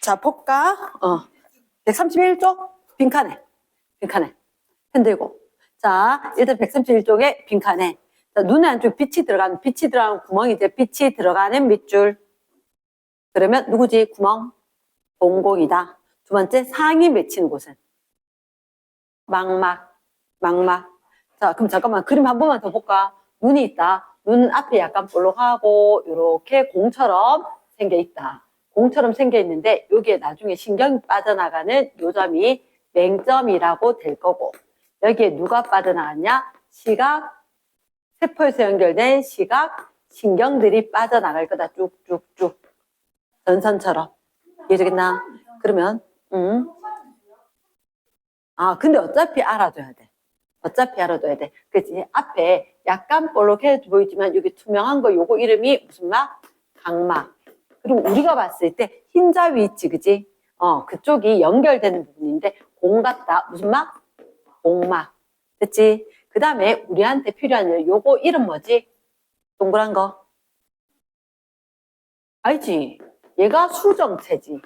자, 볼까? 131쪽 빈칸에 펜 들고. 자, 일단 131쪽에 빈칸에. 자, 눈에 안쪽 빛이 들어가는 구멍이지. 빛이 들어가는 밑줄. 그러면 누구지? 구멍. 동공이다. 두 번째, 상이 맺히는 곳은 망막. 자, 그럼 잠깐만 그림 한 번만 더 볼까? 눈이 있다. 눈은 앞에 약간 볼록하고 이렇게 공처럼 생겨 있다. 공처럼 생겨 있는데 여기에 나중에 신경이 빠져나가는 요점이 맹점이라고 될 거고, 여기에 누가 빠져나갔냐? 시각, 세포에서 연결된 시각 신경들이 빠져나갈 거다. 쭉쭉쭉 전선처럼. 이해되겠나? 그러면 근데 어차피 알아둬야 돼. 그치? 앞에 약간 볼록해 보이지만 여기 투명한 거 요거 이름이 무슨 막? 각막. 그리고 우리가 봤을 때 흰자위 있지, 그지? 그쪽이 연결되는 부분인데 공 같다. 무슨 막? 공막. 그치? 그 다음에 우리한테 필요한 요거 이름 뭐지? 동그란 거. 알지? 얘가 수정체지.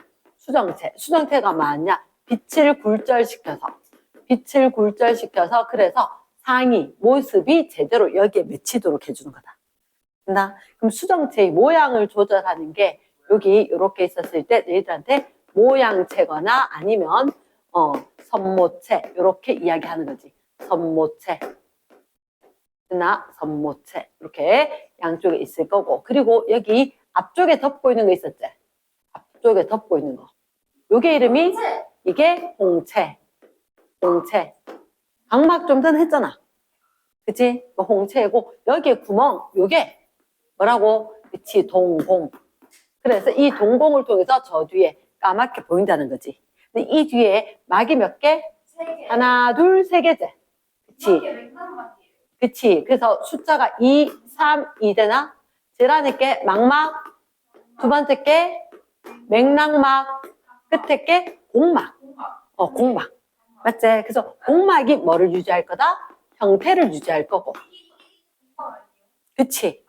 수정체가 뭐냐? 빛을 굴절시켜서 그래서 상이 모습이 제대로 여기에 맺히도록 해주는 거다. 됐나? 그럼 수정체의 모양을 조절하는 게 여기 이렇게 있었을 때 너희들한테 모양체거나 아니면 선모체 이렇게 이야기하는 거지. 선모체. 됐나? 선모체. 이렇게 양쪽에 있을 거고, 그리고 여기 앞쪽에 덮고 있는 거 있었지? 앞쪽에 덮고 있는 거. 요게 이름이 이게 홍채. 각막 좀 전에 했잖아. 그치? 홍채고 여기에 구멍, 요게 뭐라고? 그치, 동공. 그래서 이 동공을 통해서 저 뒤에 까맣게 보인다는 거지. 근데 이 뒤에 막이 몇 개? 하나, 둘, 세 개째. 그치. 그래서 숫자가 2, 3, 2 되나? 제일 안에 게 망막, 두 번째 게 맥락막, 끝에 게 공막. 공막. 맞지? 그래서 공막이 뭐를 유지할 거다? 형태를 유지할 거고. 그치?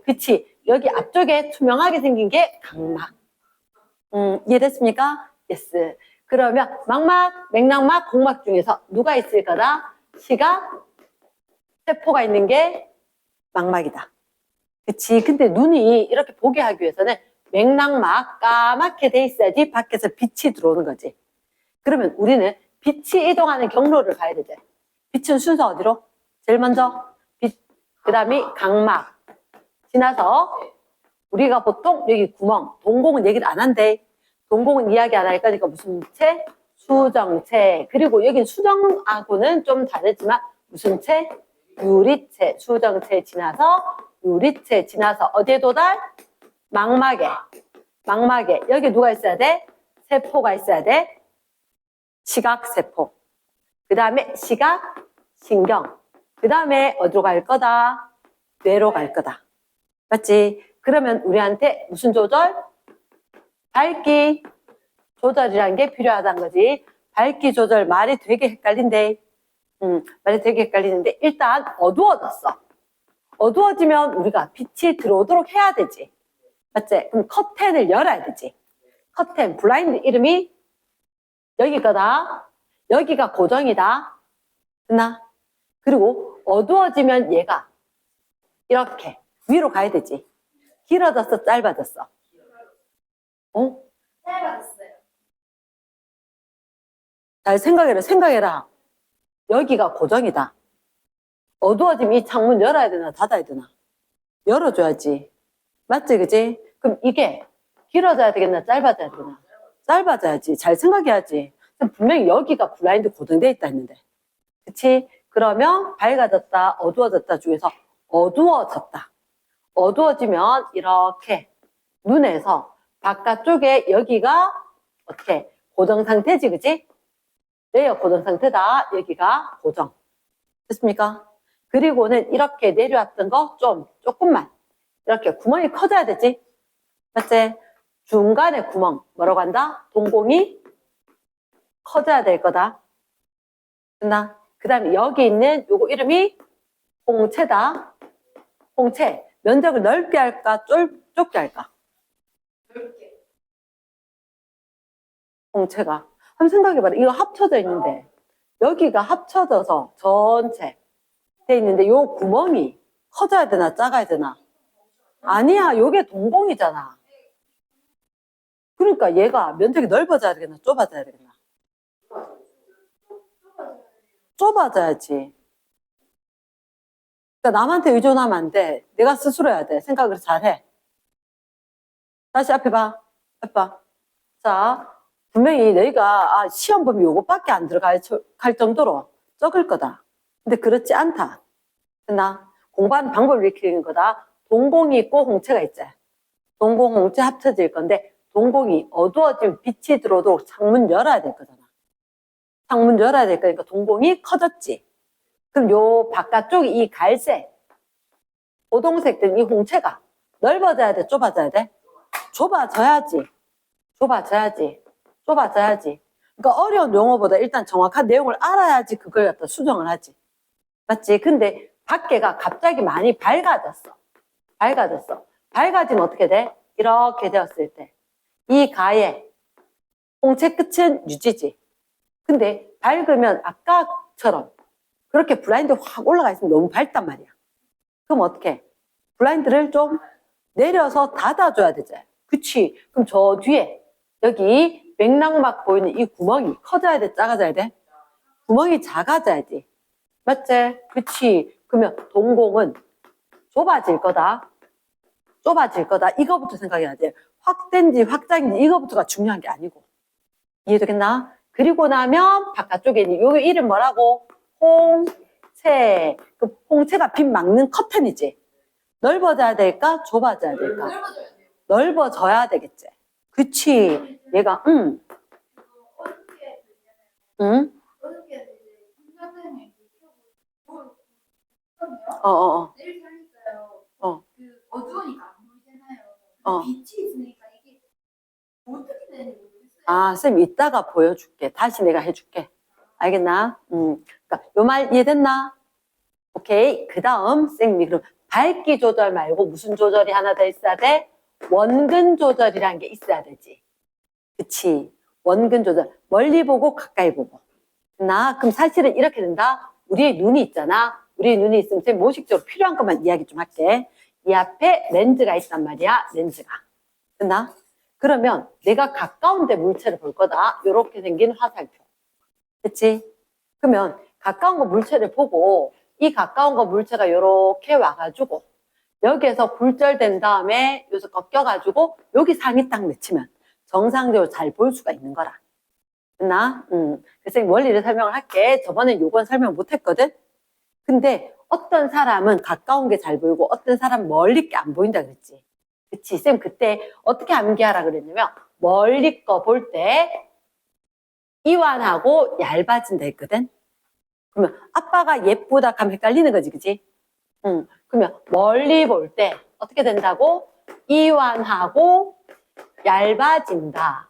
그치. 여기 앞쪽에 투명하게 생긴 게 각막. 이해됐습니까? 예스. 그러면 망막, 맥락막, 공막 중에서 누가 있을 거다? 시각, 세포가 있는 게 망막이다. 그치? 근데 눈이 이렇게 보게 하기 위해서는 맥락막 까맣게 돼 있어야지 밖에서 빛이 들어오는 거지. 그러면 우리는 빛이 이동하는 경로를 가야 되지. 빛은 순서 어디로? 제일 먼저 빛, 그 다음이 각막 지나서 우리가 보통 여기 구멍, 동공은 얘기를 안 한대. 동공은 이야기 안 할 거니까 무슨 체? 수정체. 그리고 여긴 수정하고는 좀 다르지만 무슨 체? 유리체. 수정체 지나서 유리체 지나서 어디에 도달? 망막에. 여기 누가 있어야 돼? 세포가 있어야 돼. 시각세포. 그 다음에 시각, 신경. 그 다음에 어디로 갈 거다? 뇌로 갈 거다. 맞지? 그러면 우리한테 무슨 조절? 밝기 조절이라는 게 필요하다는 거지. 밝기 조절 말이 되게 헷갈린데. 말이 되게 헷갈리는데 일단 어두워졌어. 어두워지면 우리가 빛이 들어오도록 해야 되지. 맞지? 그럼 커튼을 열어야 되지. 커튼, 블라인드 이름이 여기 거다. 여기가 고정이다. 됐나? 그리고 어두워지면 얘가 이렇게 위로 가야 되지. 길어졌어, 짧아졌어? 짧아졌어요. 잘 생각해라. 여기가 고정이다. 어두워지면 이 창문 열어야 되나 닫아야 되나? 열어줘야지. 맞지, 그지? 그럼 이게 길어져야 되겠나 짧아져야 되겠나? 짧아져야지. 잘 생각해야지. 분명히 여기가 블라인드 고정되어 있다 했는데. 그치? 그러면 밝아졌다, 어두워졌다 중에서 어두워졌다. 어두워지면 이렇게 눈에서 바깥쪽에 여기가 어떻게 고정 상태지, 그치? 레이어 고정 상태다. 여기가 고정. 됐습니까? 그리고는 이렇게 내려왔던 거 조금만 이렇게 구멍이 커져야 되지. 맞지? 중간에 구멍 뭐라고 한다? 동공이 커져야 될 거다. 됐나? 그 다음에 여기 있는 요거 이름이 홍채다. 홍채. 면적을 넓게 할까 좁게 할까? 홍채가. 한번 생각해봐라. 이거 합쳐져 있는데 여기가 합쳐져서 전체 돼 있는데 요 구멍이 커져야 되나 작아야 되나? 아니야. 요게 동공이잖아. 그러니까 얘가 면적이 넓어져야 되겠나 좁아져야 되겠나? 좁아져야지. 그러니까 남한테 의존하면 안 돼. 내가 스스로 해야 돼. 생각을 잘해. 다시 앞에 봐. 봐. 자, 분명히 너희가 시험 보면 요것밖에 안 들어갈 정도로 적을 거다. 근데 그렇지 않다. 됐나? 공부하는 방법을 익히는 거다. 동공이 있고 홍채가 있지. 동공, 홍채 합쳐질 건데 동공이 어두워지면 빛이 들어오도록 창문 열어야 될 거잖아. 창문 열어야 될 거니까 동공이 커졌지. 그럼 요 바깥쪽이 이 갈색, 고동색 된 이 홍채가 넓어져야 돼, 좁아져야 돼? 좁아져야지. 좁아져야지. 좁아져야지. 그러니까 어려운 용어보다 일단 정확한 내용을 알아야지 그걸 갖다 수정을 하지. 맞지? 근데 밖에가 갑자기 많이 밝아졌어. 밝아졌어. 밝아지면 어떻게 돼? 이렇게 되었을 때. 이 가의 홍채 끝은 유지지. 근데 밝으면 아까처럼 그렇게 블라인드 확 올라가 있으면 너무 밝단 말이야. 그럼 어떻게? 블라인드를 좀 내려서 닫아줘야 되지. 그치? 그럼 저 뒤에 여기 맥락막 보이는 이 구멍이 커져야 돼? 작아져야 돼? 구멍이 작아져야지. 맞지? 그치? 그러면 동공은 좁아질 거다. 좁아질 거다. 이거부터 생각해야 돼. 확된지 확장인지 이거부터가 중요한 게 아니고. 이해되겠나? 그리고 나면 바깥쪽에 있는 요 이름 뭐라고? 홍채. 그 홍채가 빛 막는 커튼이지. 넓어져야 될까? 좁아져야 될까? 넓어져야 되겠지. 그치? 얘가 응? 내일 살니까요. 어. 그 어두우니까 안 보이잖아요. 어. 빛이 있으니까 이게 어떻게 되는지 모르겠어요. 아, 쌤 이따가 보여줄게. 다시 내가 해줄게. 알겠나? 그러니까 요 말 이해됐나? 오케이. 그 다음 쌤이 그럼 밝기 조절 말고 무슨 조절이 하나 더 있어야 돼? 원근 조절이라는 게 있어야 되지. 그치? 원근 조절. 멀리 보고 가까이 보고. 그럼 사실은 이렇게 된다. 우리의 눈이 있잖아. 우리의 눈이 있으면 쌤 모식적으로 필요한 것만 이야기 좀 할게. 이 앞에 렌즈가 있단 말이야. 렌즈가. 됐나? 그러면 내가 가까운 데 물체를 볼 거다. 이렇게 생긴 화살표. 그치? 그러면 가까운 거 물체를 보고 이 가까운 거 물체가 이렇게 와가지고 여기에서 굴절된 다음에 여기서 꺾여가지고 여기 상이 딱 맺히면 정상적으로 잘 볼 수가 있는 거라. 됐나? 그래서 원리를 설명을 할게. 저번엔 요건 설명 못 했거든? 근데 어떤 사람은 가까운 게 잘 보이고 어떤 사람은 멀리 게 안 보인다 그랬지. 그치? 쌤 그때 어떻게 암기하라 그랬냐면 멀리 거 볼 때 이완하고 얇아진다 했거든? 그러면 아빠가 예쁘다 하면 헷갈리는 거지, 그치? 그러면 멀리 볼 때 어떻게 된다고? 이완하고 얇아진다.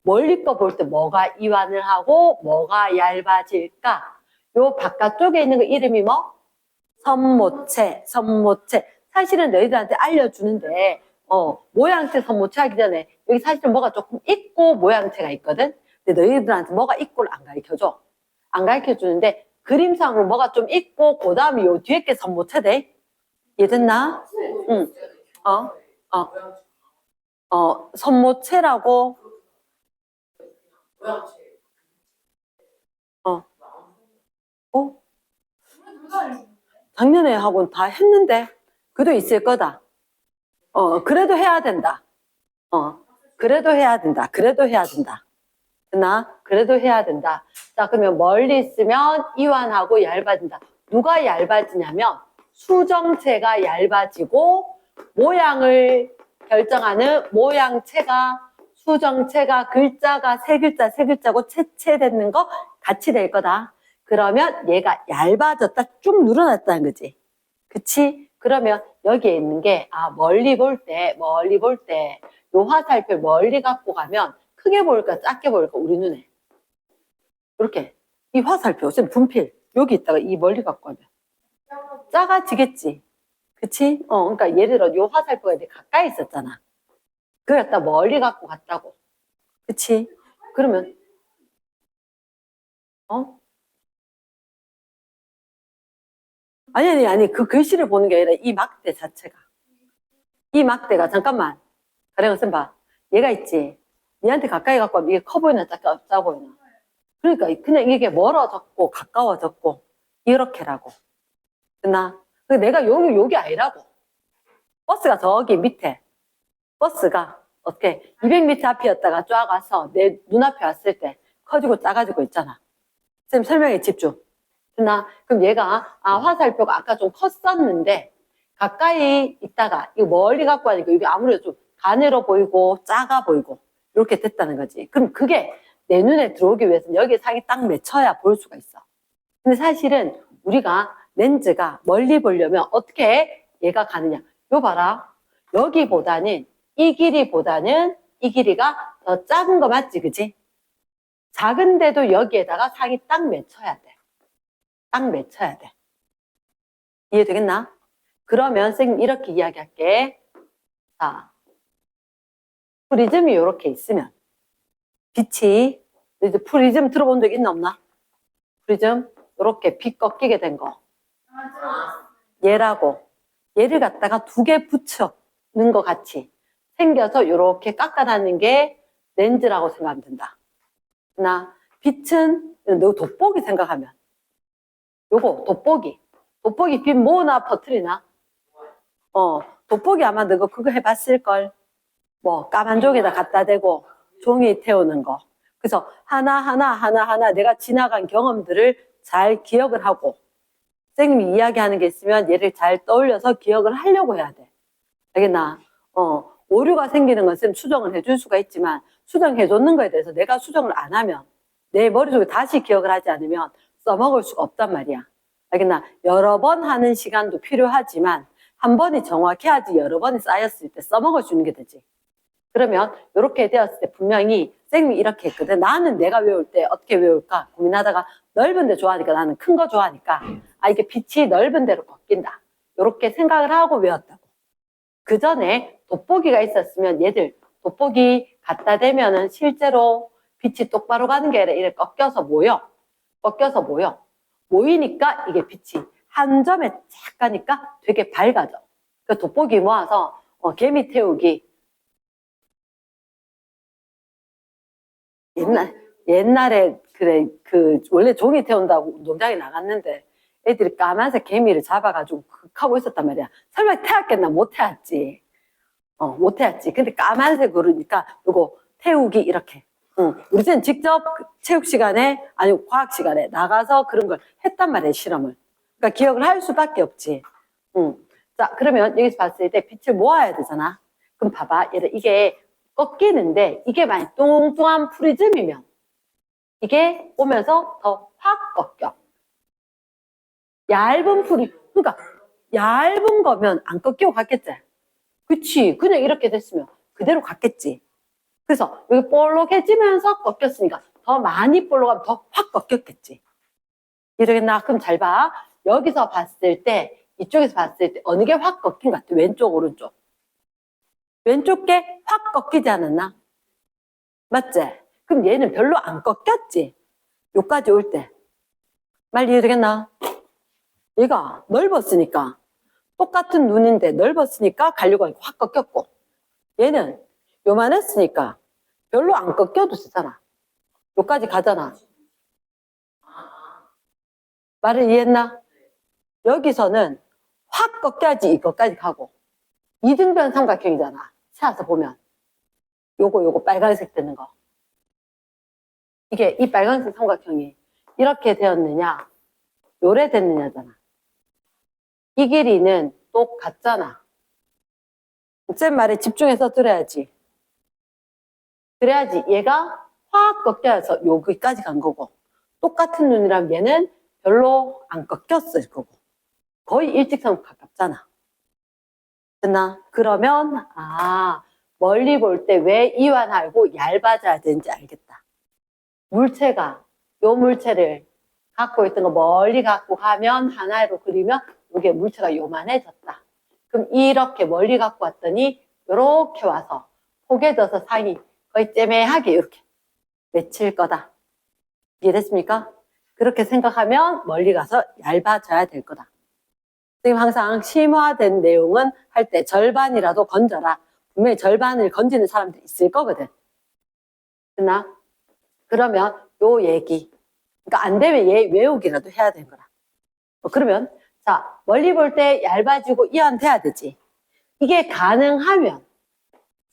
멀리 거 볼 때 뭐가 이완을 하고 뭐가 얇아질까? 요 바깥쪽에 있는 거 이름이 뭐? 선모체, 선모체. 사실은 너희들한테 알려주는데 모양체 선모체 하기 전에 여기 사실은 뭐가 조금 있고 모양체가 있거든? 근데 너희들한테 뭐가 있고를 안 가르쳐줘. 안 가르쳐주는데 그림상으로 뭐가 좀 있고 그 다음에 요 뒤에 게 선모체 돼? 이해됐나? 응. 선모체라고 작년에 하고는 다 했는데 그래도 있을 거다. 그래도 해야 된다. 그래도 해야 된다. 그래도 해야 된다. 그래도 해야 된다. 자, 그러면 멀리 있으면 이완하고 얇아진다. 누가 얇아지냐면 수정체가 얇아지고 모양을 결정하는 모양체가 수정체가 글자가 세 글자고 채체되는 거 같이 될 거다. 그러면 얘가 얇아졌다 쭉 늘어났다는 거지. 그치? 그러면 여기에 있는 게 멀리 볼 때 요 화살표 멀리 갖고 가면 크게 보일까 작게 보일까 우리 눈에 이렇게 이 화살표 지금 분필 여기 있다가 이 멀리 갖고 가면 작아지겠지. 그치? 그러니까 예를 들어 요 화살표가 이제 가까이 있었잖아. 그랬다 멀리 갖고 갔다고. 그치? 그러면 어? 아니 그 글씨를 보는 게 아니라 이 막대 자체가 이 막대가 잠깐만 가령 쌤 봐. 얘가 있지. 얘한테 가까이 갖고 하면 이게 커 보이나 작아 보이나. 그러니까 그냥 이게 멀어졌고 가까워졌고 이렇게라고. 됐나? 내가 여기 아니라고. 버스가 저기 밑에. 버스가 어떻게 200m 앞이었다가 쫙 와서 내 눈앞에 왔을 때 커지고 작아지고 있잖아. 쌤 설명에 집중. 됐나? 그럼 얘가 화살표가 아까 좀 컸었는데 가까이 있다가 이거 멀리 갖고 하니까 이게 아무래도 좀 가늘어 보이고 작아 보이고 이렇게 됐다는 거지. 그럼 그게 내 눈에 들어오기 위해서는 여기에 상이 딱 맺혀야 볼 수가 있어. 근데 사실은 우리가 렌즈가 멀리 보려면 어떻게 얘가 가느냐. 요 봐라. 여기보다는 이 길이가 더 작은 거 맞지, 그지? 작은데도 여기에다가 상이 딱 맺혀야 돼. 딱 맺혀야 돼. 이해되겠나? 그러면 선생님 이렇게 이야기할게. 자, 프리즘이 이렇게 있으면 빛이 이제 프리즘 들어본 적 있나 없나? 프리즘 이렇게 빛 꺾이게 된 거. 얘라고 얘를 갖다가 두 개 붙여는 것 같이 생겨서 이렇게 깎아놨는 게 렌즈라고 생각하면 된다. 나 빛은 너 돋보기 생각하면 요거 돋보기 빛 뭐나 퍼뜨리나? 돋보기 아마 너 그거 해봤을걸. 뭐 까만 종이에다 갖다 대고 종이 태우는 거. 그래서 하나하나 내가 지나간 경험들을 잘 기억을 하고 선생님이 이야기하는 게 있으면 얘를 잘 떠올려서 기억을 하려고 해야 돼. 알겠나? 오류가 생기는 건 쌤 수정을 해줄 수가 있지만 수정해줬는 거에 대해서 내가 수정을 안 하면 내 머릿속에 다시 기억을 하지 않으면 써먹을 수가 없단 말이야. 알겠나? 여러 번 하는 시간도 필요하지만 한 번이 정확히 하지 여러 번이 쌓였을 때 써먹을 수 있는 게 되지. 그러면 이렇게 되었을 때 분명히 쌤이 이렇게 했거든. 나는 내가 외울 때 어떻게 외울까 고민하다가 넓은 데 좋아하니까 나는 큰 거 좋아하니까 이게 빛이 넓은 데로 꺾인다. 이렇게 생각을 하고 외웠다고. 그 전에 돋보기가 있었으면 얘들 돋보기 갖다 대면은 실제로 빛이 똑바로 가는 게 아니라 이렇게 꺾여서 모여. 모이니까 이게 빛이 한 점에 쫙 가니까 되게 밝아져. 그 돋보기 모아서 개미 태우기 옛날에 그래 원래 종이 태운다고 농장에 나갔는데 애들이 까만색 개미를 잡아가지고 하고 있었단 말이야. 설마 태웠겠나? 못 태웠지. 못 태웠지. 근데 까만색으로 그러니까 요거 태우기 이렇게. 우리 는 직접 체육 시간에 아니 과학 시간에 나가서 그런 걸 했단 말이야, 실험을. 그러니까 기억을 할 수밖에 없지. 자, 그러면 여기서 봤을 때 빛을 모아야 되잖아. 그럼 봐봐. 얘를 이게 꺾이는데 이게 만약 뚱뚱한 프리즘이면 이게 오면서 더 확 꺾여. 얇은 그러니까 얇은 거면 안 꺾이고 갔겠지. 그치. 그냥 이렇게 됐으면 그대로 갔겠지. 그래서 여기 볼록해지면서 꺾였으니까 더 많이 볼록하면 더 확 꺾였겠지. 이러겠나? 그럼 잘 봐. 여기서 봤을 때 이쪽에서 봤을 때 어느 게 확 꺾인 것 같아? 왼쪽 오른쪽. 왼쪽 게 확 꺾이지 않았나? 맞지? 그럼 얘는 별로 안 꺾였지? 요까지 올 때. 말 이해되겠나? 얘가 넓었으니까 똑같은 눈인데 넓었으니까 가려고 확 꺾였고 얘는 요만했으니까 별로 안 꺾여도 되잖아. 요까지 가잖아. 말을 이해했나? 여기서는 확 꺾여야지 이것까지 가고 이등변 삼각형이잖아. 세워서 보면 요거 빨간색 되는 거. 이게 이 빨간색 삼각형이 이렇게 되었느냐 요래 됐느냐잖아. 이 길이는 똑같잖아. 쌤 말에 집중해서 들어야지. 그래야지 얘가 확 꺾여서 여기까지 간 거고 똑같은 눈이라면 얘는 별로 안 꺾였을 거고 거의 일직선 가깝잖아. 됐나? 그러면 멀리 볼 때 왜 이완하고 얇아져야 되는지 알겠다. 물체가 요 물체를 갖고 있던 거 멀리 갖고 가면 하나로 그리면 이게 물체가 요만해졌다. 그럼 이렇게 멀리 갖고 왔더니 이렇게 와서 포개져서 상이 거의 째매하게 이렇게 맺힐 거다. 이해됐습니까? 그렇게 생각하면 멀리 가서 얇아져야 될 거다. 선생님 항상 심화된 내용은 할 때 절반이라도 건져라. 분명히 절반을 건지는 사람들이 있을 거거든. 됐나? 그러면 요 얘기. 그러니까 안 되면 얘 외우기라도 해야 되는 거라. 그러면 자 멀리 볼 때 얇아지고 이완돼야 되지. 이게 가능하면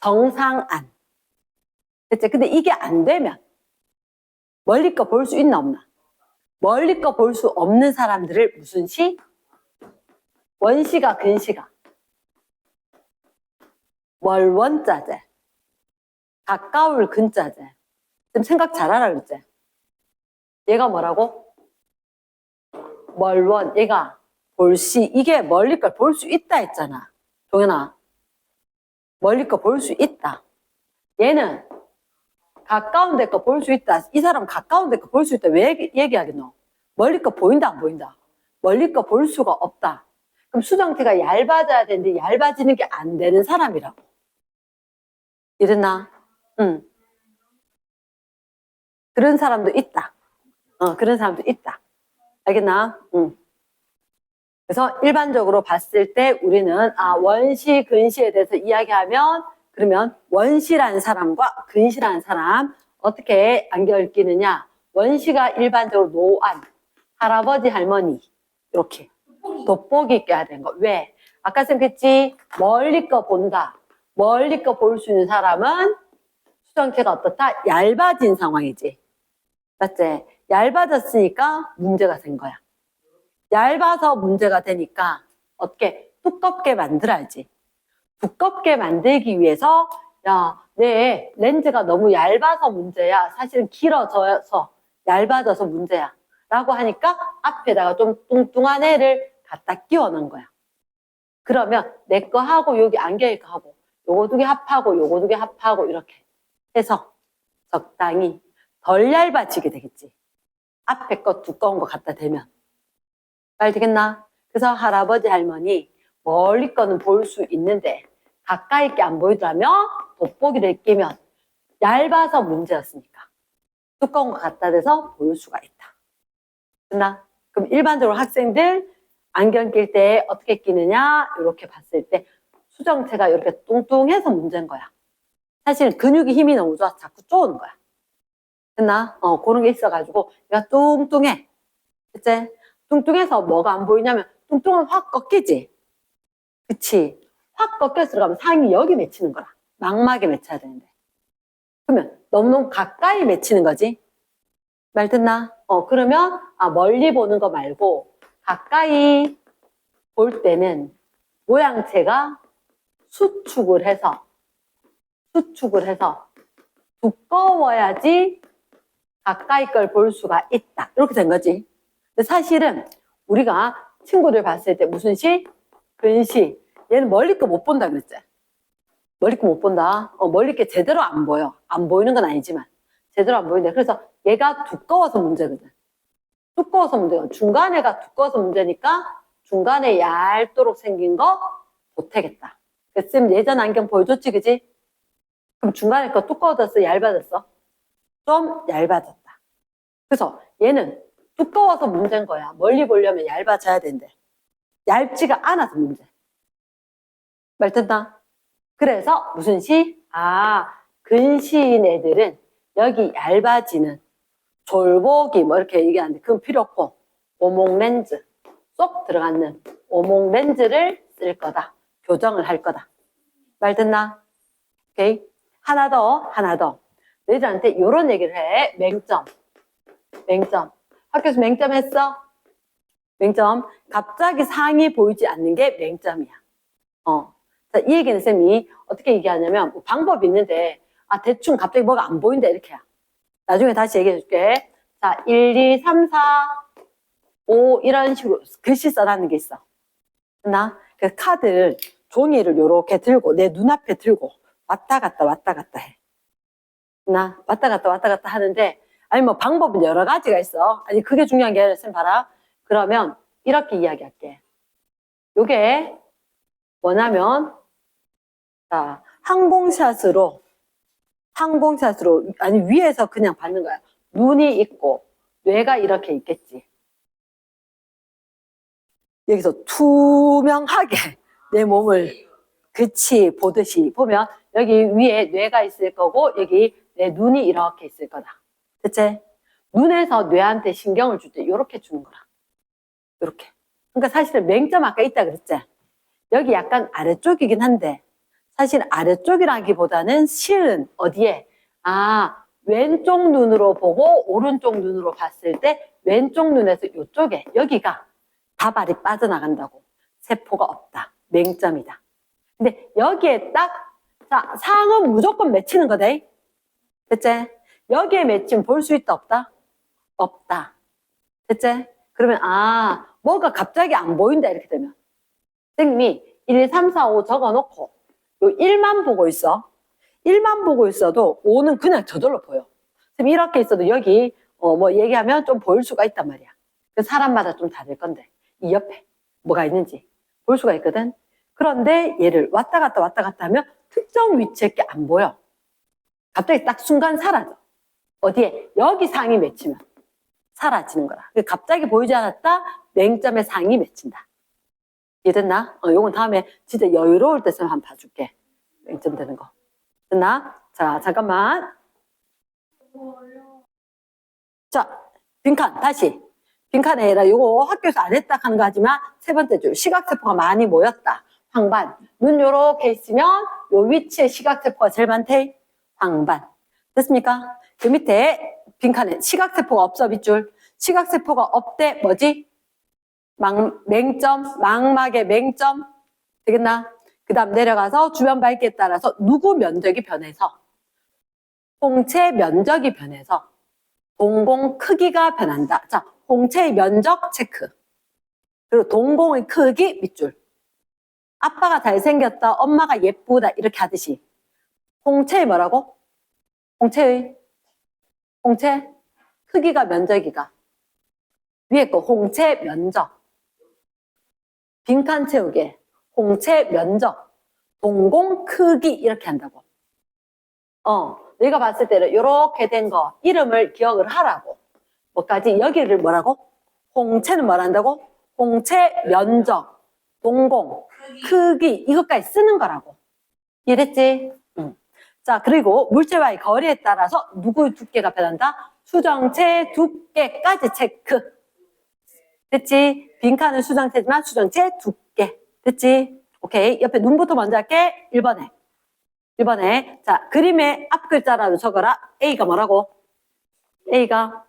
정상안. 됐지? 근데 이게 안 되면 멀리 거 볼 수 있나 없나? 멀리 거 볼 수 없는 사람들을 무슨 시? 원시가 근시가 멀원자재 가까울 근자재. 좀 생각 잘하라 그랬지? 얘가 뭐라고? 멀원. 얘가 볼시. 이게 멀리 걸 볼 수 있다 했잖아. 동현아. 멀리 거 볼 수 있다. 얘는 가까운 데 거 볼 수 있다. 이 사람 가까운 데 거 볼 수 있다. 왜 얘기하겠노? 멀리 거 보인다 안 보인다? 멀리 거 볼 수가 없다. 그럼 수정체가 얇아져야 되는데 얇아지는 게 안 되는 사람이라고. 이랬나? 응. 그런 사람도 있다. 그런 사람도 있다. 알겠나? 응. 그래서 일반적으로 봤을 때 우리는 원시, 근시에 대해서 이야기하면 그러면 원시라는 사람과 근시라는 사람 어떻게 안겨 끼느냐? 원시가 일반적으로 노안, 할아버지, 할머니 이렇게 돋보기 있게 해야 되는 거. 왜? 아까 생각했지? 멀리 거 본다. 멀리 거 볼 수 있는 사람은 수정체가 어떻다? 얇아진 상황이지. 맞지? 얇아졌으니까 문제가 된 거야. 얇아서 문제가 되니까 어떻게 두껍게 만들어야지. 두껍게 만들기 위해서 야, 내 렌즈가 너무 얇아서 문제야. 사실은 길어져서 얇아져서 문제야. 라고 하니까 앞에다가 좀 뚱뚱한 애를 갖다 끼워 넣은 거야. 그러면 내 거 하고 여기 안겨일 거 하고 요거 두 개 합하고 요거 두 개 합하고 이렇게 해서 적당히 덜 얇아지게 되겠지. 앞에 거 두꺼운 거 갖다 대면. 말 되겠나? 그래서 할아버지 할머니 멀리 거는 볼 수 있는데 가까이 게 안 보이더라면 돋보기를 끼면 얇아서 문제였으니까 두꺼운 거 갖다 대서 볼 수가 있다. 됐나? 그럼 일반적으로 학생들 안경 낄 때 어떻게 끼느냐 이렇게 봤을 때 수정체가 이렇게 뚱뚱해서 문제인 거야. 사실 근육이 힘이 너무 좋아서 자꾸 쪼는 거야. 됐나? 그런 게 있어가지고 얘가 뚱뚱해. 그치? 뚱뚱해서 뭐가 안 보이냐면 뚱뚱은 확 꺾이지. 그치? 확 꺾여서 들어가면 상이 여기 맺히는 거라. 망막에 맺혀야 되는데. 그러면 너무너무 가까이 맺히는 거지. 말 듣나? 그러면 멀리 보는 거 말고 가까이 볼 때는 모양체가 수축을 해서 두꺼워야지 가까이 걸 볼 수가 있다. 이렇게 된 거지. 근데 사실은 우리가 친구들 봤을 때 무슨 시? 근시. 얘는 멀리 거 못 본다 그랬지? 멀리 거 못 본다. 멀리 게 제대로 안 보여. 안 보이는 건 아니지만 제대로 안 보이는데 그래서 얘가 두꺼워서 문제거든. 두꺼워서 문제가 중간에가 두꺼워서 문제니까 중간에 얇도록 생긴 거 못하겠다. 쌤 예전 안경 보여줬지 그지? 그럼 중간에 거 두꺼워졌어 얇아졌어? 좀 얇아졌다. 그래서 얘는 두꺼워서 문제인 거야. 멀리 보려면 얇아져야 된대. 얇지가 않아서 문제. 말 듣나? 그래서 무슨 시? 근시인 애들은 여기 얇아지는 졸보기 뭐 이렇게 얘기하는데 그건 필요 없고 오목 렌즈 쏙 들어가는 오목 렌즈를 쓸 거다. 교정을 할 거다. 말 듣나? 오케이? 하나 더. 너희들한테 이런 얘기를 해. 맹점. 학교에서 맹점 했어? 맹점. 갑자기 상이 보이지 않는 게 맹점이야. 자, 이 얘기는 쌤이 어떻게 얘기하냐면 뭐 방법이 있는데 대충 갑자기 뭐가 안 보인다 이렇게야. 나중에 다시 얘기해 줄게. 자, 1, 2, 3, 4, 5 이런 식으로 글씨 써라는 게 있어. 그 카드를 종이를 요렇게 들고 내 눈앞에 들고 왔다 갔다 해. 왔다 갔다 하는데 아니 뭐 방법은 여러 가지가 있어. 아니 그게 중요한 게 아니라 쌤 봐라. 그러면 이렇게 이야기할게. 요게 뭐냐면 자 항공샷으로 항공샷으로, 아니, 위에서 그냥 받는 거야. 눈이 있고, 뇌가 이렇게 있겠지. 여기서 투명하게 내 몸을, 그치, 보듯이 보면, 여기 위에 뇌가 있을 거고, 여기 내 눈이 이렇게 있을 거다. 됐지? 눈에서 뇌한테 신경을 줄 때, 이렇게 주는 거라. 이렇게. 그러니까 사실은 맹점 아까 있다 그랬지? 여기 약간 아래쪽이긴 한데, 사실 아래쪽이라기보다는 실은 어디에? 아, 왼쪽 눈으로 보고 오른쪽 눈으로 봤을 때 왼쪽 눈에서 이쪽에, 여기가 다발이 빠져나간다고. 세포가 없다. 맹점이다. 근데 여기에 딱, 자, 상은 무조건 맺히는 거다. 됐지? 여기에 맺히면 볼 수 있다, 없다? 없다. 됐지? 그러면, 아, 뭐가 갑자기 안 보인다, 이렇게 되면. 선생님이 1, 2, 3, 4, 5 적어 놓고, 요 1만 보고 있어. 1만 보고 있어도 5는 그냥 저절로 보여. 그럼 이렇게 있어도 여기, 뭐 얘기하면 좀 보일 수가 있단 말이야. 그 사람마다 좀 다를 건데, 이 옆에 뭐가 있는지 볼 수가 있거든. 그런데 얘를 왔다 갔다 하면 특정 위치에 게 안 보여. 갑자기 딱 순간 사라져. 어디에? 여기 상이 맺히면 사라지는 거라. 갑자기 보이지 않았다? 맹점에 상이 맺힌다. 이해됐나? 요건 다음에 진짜 여유로울 때 쓰면 한번 봐줄게. 맹점 되는 거. 됐나? 자, 잠깐만. 자, 빈칸, 다시. 빈칸에 아니라 요거 학교에서 안 했다 하는 거 하지만 세 번째 줄. 시각세포가 많이 모였다. 황반. 눈 요렇게 있으면 요 위치에 시각세포가 제일 많대. 황반. 됐습니까? 그 밑에 빈칸에 시각세포가 없어, 밑줄. 시각세포가 없대, 뭐지? 맹점, 망막의 맹점. 되겠나? 그 다음 내려가서 주변 밝기에 따라서 누구 면적이 변해서, 홍채 면적이 변해서 동공 크기가 변한다. 자, 홍채의 면적 체크. 그리고 동공의 크기 밑줄. 아빠가 잘생겼다, 엄마가 예쁘다 이렇게 하듯이 홍채의 뭐라고? 홍채의 홍채 크기가 면적이가 위에 거 홍채 면적. 빈칸 채우기, 홍채 면적, 동공 크기 이렇게 한다고. 내가 봤을 때는 이렇게 된 거 이름을 기억을 하라고. 뭐까지? 여기를 뭐라고? 홍채는 뭐란다고? 홍채 면적, 동공 크기 이것까지 쓰는 거라고. 이해됐지? 응. 자, 그리고 물체와의 거리에 따라서 누구의 두께가 변한다? 수정체 두께까지 체크. 됐지? 빈칸은 수정체지만 수정체 두께. 됐지? 오케이. 옆에 눈부터 먼저 할게. 1번에. 1번에. 자, 그림의 앞 글자라도 적어라. A가 뭐라고? A가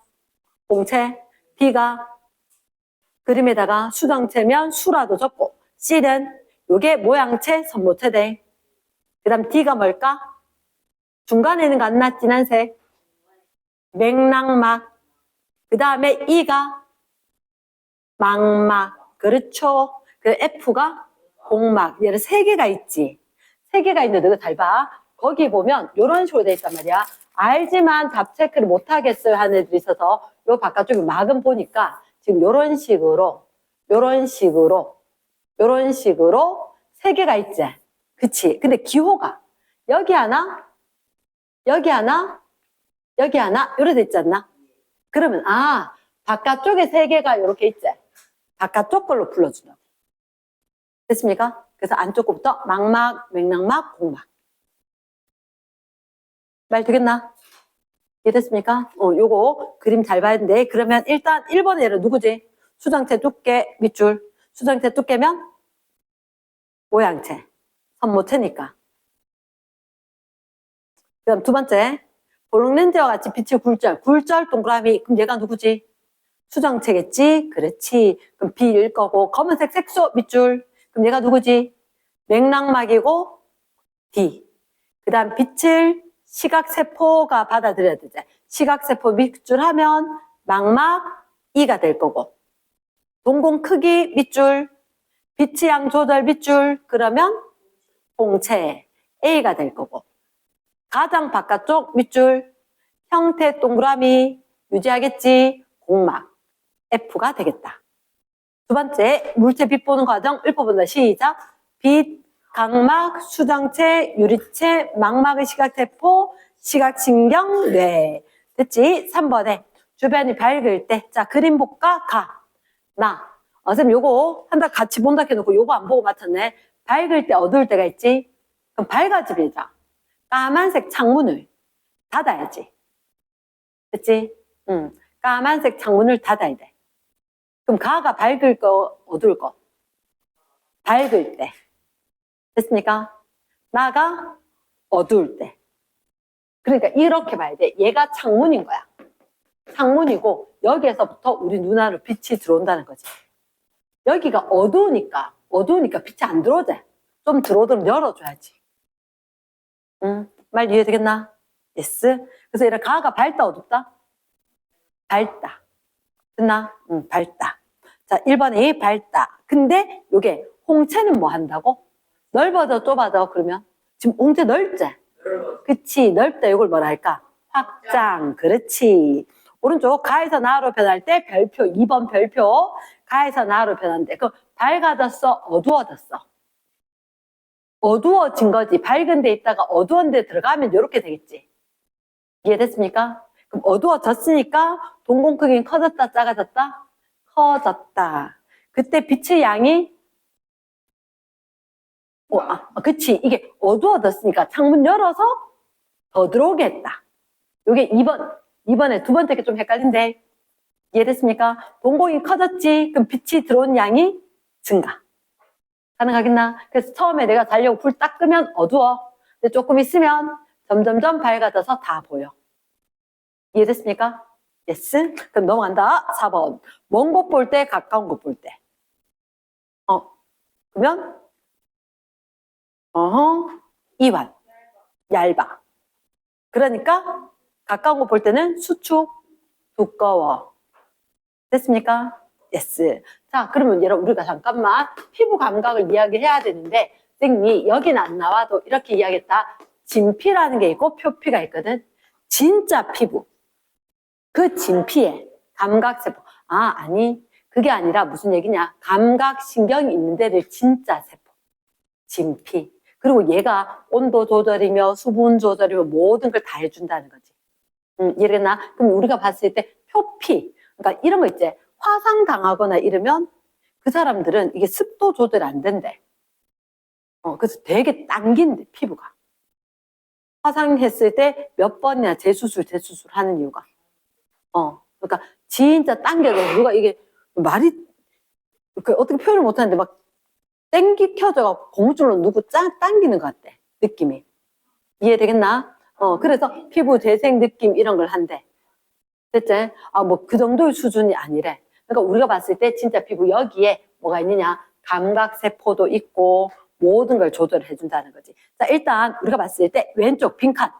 홍채, B가 그림에다가 수정체면 수라도 적고, C는 요게 모양체, 선모체 돼. 그 다음 D가 뭘까? 중간에 있는 거 안 나? 진한색. 맥락막. 그 다음에 E가 망막. 그렇죠. 그 F가 공막. 얘는 3개가 있지. 3개가 있는데 너 잘 봐. 거기 보면 이런 식으로 돼 있단 말이야. 알지만 답 체크를 못 하겠어요 하는 애들이 있어서 요 바깥쪽에 막은 보니까 지금 요런 식으로 3개가 있지. 그치? 근데 기호가 여기 하나, 여기 하나, 여기 하나 요래 돼 있지 않나? 그러면 바깥쪽에 3개가 요렇게 있지. 바깥쪽 걸로 불러준다고. 됐습니까? 그래서 안쪽 거부터 망막, 맥락막, 공막. 말 되겠나? 이해됐습니까? 요거 그림 잘 봐야 되는데, 그러면 일단 1번의 예를 누구지? 수정체 두께 밑줄. 수정체 두께면 모양체, 선모체니까. 그 다음 두 번째, 볼록렌즈와 같이 빛의 굴절 동그라미. 그럼 얘가 누구지? 수정체겠지? 그렇지. 그럼 B일 거고, 검은색 색소 밑줄. 그럼 얘가 누구지? 맥락막이고 D. 그 다음 빛을 시각세포가 받아들여야 되지. 시각세포 밑줄 하면 망막 E가 될 거고, 동공 크기 밑줄, 빛의 양 조절 밑줄, 그러면 홍채 A가 될 거고, 가장 바깥쪽 밑줄, 형태 동그라미 유지하겠지? 공막 F가 되겠다. 두 번째, 물체 빛 보는 과정 읊어본다. 시작. 빛, 각막, 수정체, 유리체, 망막의 시각세포, 시각신경, 뇌. 됐지? 3번에 주변이 밝을 때. 자, 그림 볼까? 가. 나. 선생님 요거 한다 같이 본다 해놓고 요거 안 보고 맞췄네. 밝을 때 어두울 때가 있지? 그럼 밝아지자. 까만색 창문을 닫아야지. 됐지? 응. 까만색 창문을 닫아야 돼. 그럼 가가 밝을 거, 어두울 거? 밝을 때. 됐습니까? 나가 어두울 때. 그러니까 이렇게 봐야 돼. 얘가 창문인 거야. 창문이고 여기에서부터 우리 눈안으로 빛이 들어온다는 거지. 여기가 어두우니까 빛이 안 들어오지. 좀 들어오도록 열어줘야지. 응? 말 이해되겠나? 예스. 그래서 얘를 가가 밝다 어둡다? 밝다. 됐나? 응, 밝다. 자, 1번이 밝다. 근데 요게 홍채는 뭐 한다고? 넓어져 좁아져 그러면? 지금 홍채 넓지? 그치, 넓다. 이걸 뭐라 할까? 확장. 그렇지. 오른쪽 가에서 나로 변할 때 별표 2번 별표 가에서 나로 변한대. 그럼 밝아졌어 어두워졌어? 어두워진 거지. 밝은 데 있다가 어두운 데 들어가면 이렇게 되겠지. 이해됐습니까? 그럼 어두워졌으니까 동공 크기는 커졌다 작아졌다? 커졌다. 그때 빛의 양이 그치. 이게 어두워졌으니까 창문 열어서 더 들어오게 했다. 요게 2번에 두 번째 게 좀 헷갈린데 이해됐습니까? 동공이 커졌지. 그럼 빛이 들어온 양이 증가. 가능하겠나? 그래서 처음에 내가 자려고 불 딱 끄면 어두워. 근데 조금 있으면 점점점 밝아져서 다 보여. 이해됐습니까? 예스? 그럼 넘어간다. 4번. 먼 곳 볼 때, 가까운 곳 볼 때. 그러면 이완. 얇아. 그러니까 가까운 곳 볼 때는 수축, 두꺼워. 됐습니까? 예스. 자, 그러면 여러분 우리가 잠깐만 피부 감각을 이야기해야 되는데 선생님이 여기는 안 나와도 이렇게 이야기했다. 진피라는 게 있고 표피가 있거든. 진짜 피부. 그 진피에 감각세포. 아니. 그게 아니라 무슨 얘기냐. 감각신경이 있는 데를 진짜 세포. 진피. 그리고 얘가 온도 조절이며 수분 조절이며 모든 걸 다 해준다는 거지. 이래나? 그럼 우리가 봤을 때 표피. 그러니까 이런 거 있지. 화상 당하거나 이러면 그 사람들은 이게 습도 조절이 안 된대. 그래서 되게 당긴대, 피부가. 화상했을 때 몇 번이나 재수술 하는 이유가. 그러니까 진짜 당겨서 누가 이게 말이 어떻게 표현을 못하는데 막 땡기 켜져가 고무줄로 누구 당기는 것 같대. 느낌이. 이해되겠나? 그래서 피부 재생 느낌 이런 걸 한대. 됐지? 뭐 그 정도의 수준이 아니래. 그러니까 우리가 봤을 때 진짜 피부 여기에 뭐가 있느냐? 감각세포도 있고 모든 걸 조절해 준다는 거지. 자, 일단 우리가 봤을 때 왼쪽 빈칸.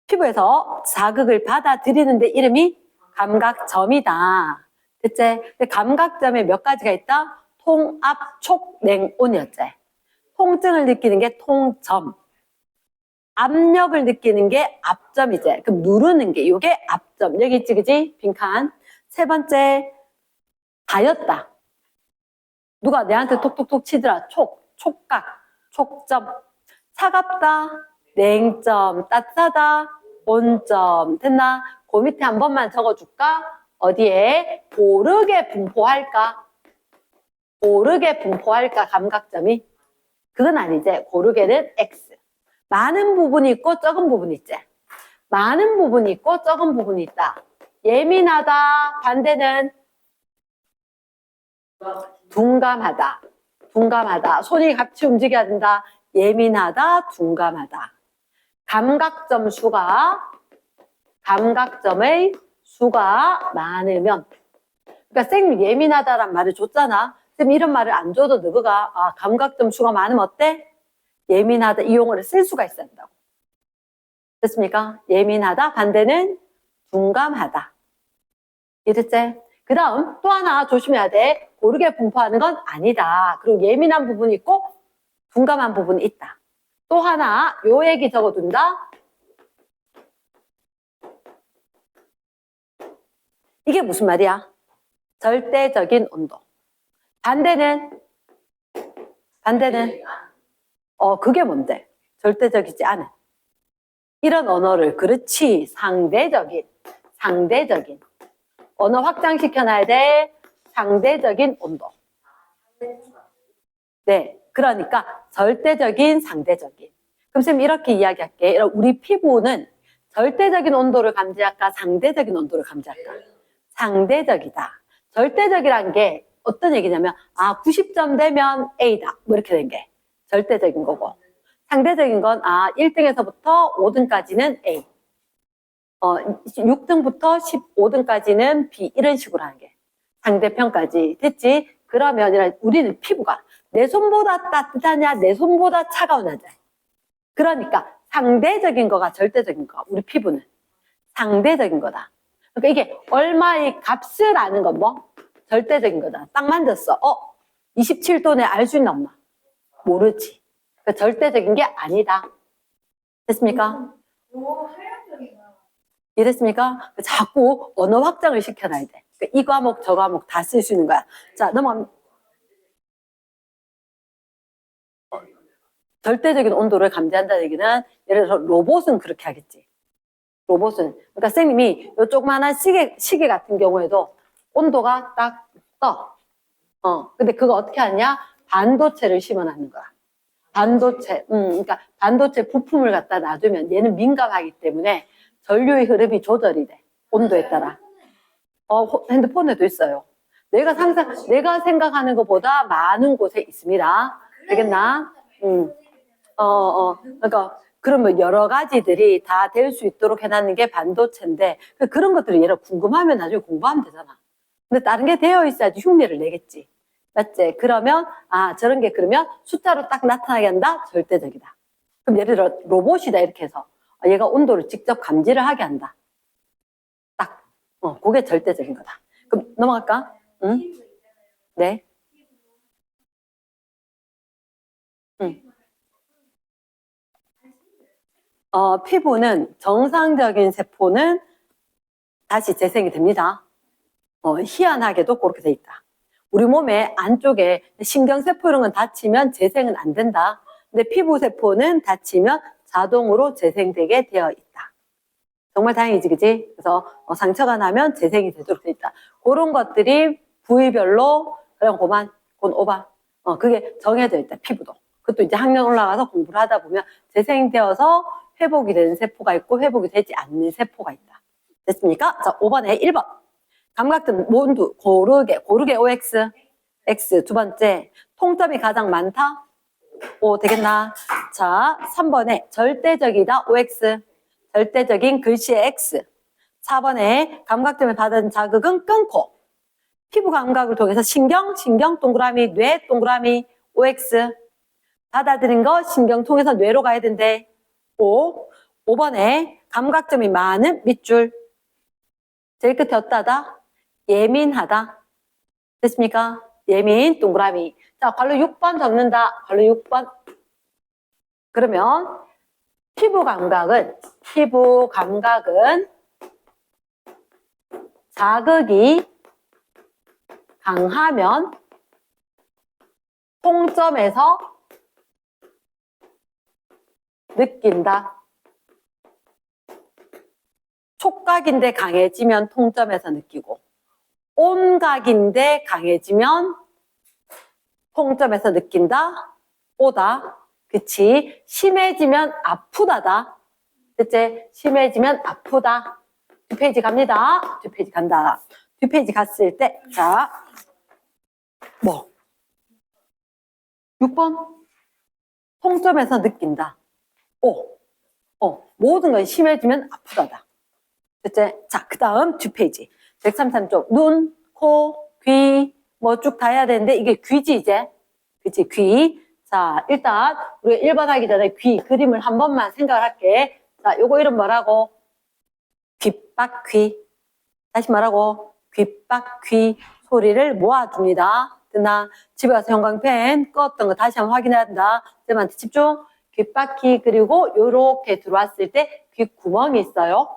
피부에서 자극을 받아들이는데 이름이 감각점이다. 됐지? 감각점에 몇 가지가 있다? 통압, 촉, 냉온이었지. 통증을 느끼는 게 통점. 압력을 느끼는 게 압점이지. 그럼 누르는 게 이게 압점. 여기 있지, 그지? 빈칸. 세 번째, 다였다. 누가 내한테 톡톡톡 치더라. 촉각, 촉점. 차갑다, 냉점. 따뜻하다, 온점. 됐나? 그 밑에 한 번만 적어줄까? 어디에? 고르게 분포할까? 고르게 분포할까? 감각점이? 그건 아니지. 고르게는 X. 많은 부분이 있고 적은 부분이 있지. 많은 부분이 있고 적은 부분이 있다. 예민하다. 반대는 둔감하다. 둔감하다. 손이 같이 움직여야 된다. 예민하다. 둔감하다. 감각점의 수가 많으면 그러니까 쌤 예민하다란 말을 줬잖아. 쌤 이런 말을 안 줘도 너가 감각점 수가 많으면 어때? 예민하다 이 용어를 쓸 수가 있어야 한다고. 됐습니까? 예민하다 반대는 둔감하다. 이랬지? 그 다음 또 하나 조심해야 돼. 고르게 분포하는 건 아니다. 그리고 예민한 부분이 있고 둔감한 부분이 있다. 또 하나 요 얘기 적어둔다. 이게 무슨 말이야? 절대적인 온도. 반대는 그게 뭔데? 절대적이지 않은. 이런 언어를, 그렇지, 상대적인 언어 확장시켜놔야 돼. 상대적인 온도. 네, 그러니까 절대적인, 상대적인. 그럼 쌤 이렇게 이야기할게. 우리 피부는 절대적인 온도를 감지할까, 상대적인 온도를 감지할까? 상대적이다. 절대적이란 게 어떤 얘기냐면 90점 되면 A다. 뭐 이렇게 된 게 절대적인 거고, 상대적인 건 1등에서부터 5등까지는 A, 6등부터 15등까지는 B, 이런 식으로 하는 게 상대편까지. 됐지? 그러면 우리는 피부가 내 손보다 따뜻하냐, 내 손보다 차가우냐. 그러니까 상대적인 거가 절대적인 거. 우리 피부는 상대적인 거다. 그러니까 이게 얼마의 값을 아는 건 뭐? 절대적인 거다. 딱 만졌어. 27도네 알 수 있나 없나? 모르지. 그러니까 절대적인 게 아니다. 됐습니까? 이해됐습니까? 자꾸 언어 확장을 시켜놔야 돼. 그러니까 이 과목 저 과목 다 쓸 수 있는 거야. 자, 넘어갑니다. 절대적인 온도를 감지한다는 얘기는 예를 들어서 로봇은 그렇게 하겠지. 로봇은. 그러니까 선생님이 요 조그마한 시계 같은 경우에도 온도가 딱 떠. 근데 그거 어떻게 하냐? 반도체를 심어놨는 거야. 반도체. 그러니까 반도체 부품을 갖다 놔두면 얘는 민감하기 때문에 전류의 흐름이 조절이 돼. 온도에 따라. 핸드폰에도 있어요. 내가 생각하는 것보다 많은 곳에 있습니다. 되겠나? 그러니까 그러면 여러 가지들이 다 될 수 있도록 해놨는 게 반도체인데, 그런 것들이 얘를 궁금하면 나중에 공부하면 되잖아. 근데 다른 게 되어 있어야지 흉내를 내겠지. 맞지? 그러면 저런 게 그러면 숫자로 딱 나타나게 한다? 절대적이다. 그럼 예를 들어 로봇이다 이렇게 해서 얘가 온도를 직접 감지를 하게 한다. 딱. 그게 절대적인 거다. 그럼 넘어갈까? 응? 네. 응. 피부는 정상적인 세포는 다시 재생이 됩니다. 희한하게도 그렇게 돼 있다. 우리 몸의 안쪽에 신경세포 이런 건 다치면 재생은 안 된다. 근데 피부세포는 다치면 자동으로 재생되게 되어 있다. 정말 다행이지, 그지? 그래서 상처가 나면 재생이 되도록 돼 있다. 그런 것들이 부위별로 그냥 그건 오바. 그게 정해져 있다, 피부도. 그것도 이제 학년 올라가서 공부를 하다 보면 재생되어서 회복이 되는 세포가 있고 회복이 되지 않는 세포가 있다. 됐습니까? 자, 5번에 1번. 감각점 모두 고르게 OX, X. 두 번째, 통점이 가장 많다? O 되겠나? 자, 3번에 절대적이다, OX. 절대적인 글씨의 X. 4번에 감각점을 받은 자극은 끊고. 피부 감각을 통해서 신경 동그라미, 뇌 동그라미, OX. 받아들인 거 신경 통해서 뇌로 가야 된대. O. 5번에 감각점이 많은 밑줄. 제일 끝에 어떠하다? 예민하다. 됐습니까? 예민, 동그라미. 자, 괄호 6번 적는다. 괄호 6번. 그러면 피부 감각은 자극이 강하면 통점에서 느낀다. 촉각인데 강해지면 통점에서 느끼고, 온각인데 강해지면 통점에서 느낀다. 오다. 그치? 심해지면 아프다다. 그치? 심해지면 아프다. 두 페이지 갑니다. 두 페이지 간다. 두 페이지 갔을 때, 자, 6번. 통점에서 느낀다. 모든 것이 심해지면 아프다다. 그치? 자, 그 다음 두 페이지. 133쪽. 눈, 코, 귀, 쭉 다 해야 되는데, 이게 귀지, 이제. 그치, 귀. 자, 일단, 우리가 1번 하기 전에 귀, 그림을 한 번만 생각을 할게. 자, 요거 이름 뭐라고? 귓바퀴. 다시 말하고, 귓바퀴 소리를 모아줍니다. 듣나? 집에 가서 형광펜 껐던 거 다시 한번 확인해야 된다. 쌤한테 집중. 귓바퀴, 그리고 요렇게 들어왔을 때 귓구멍이 있어요.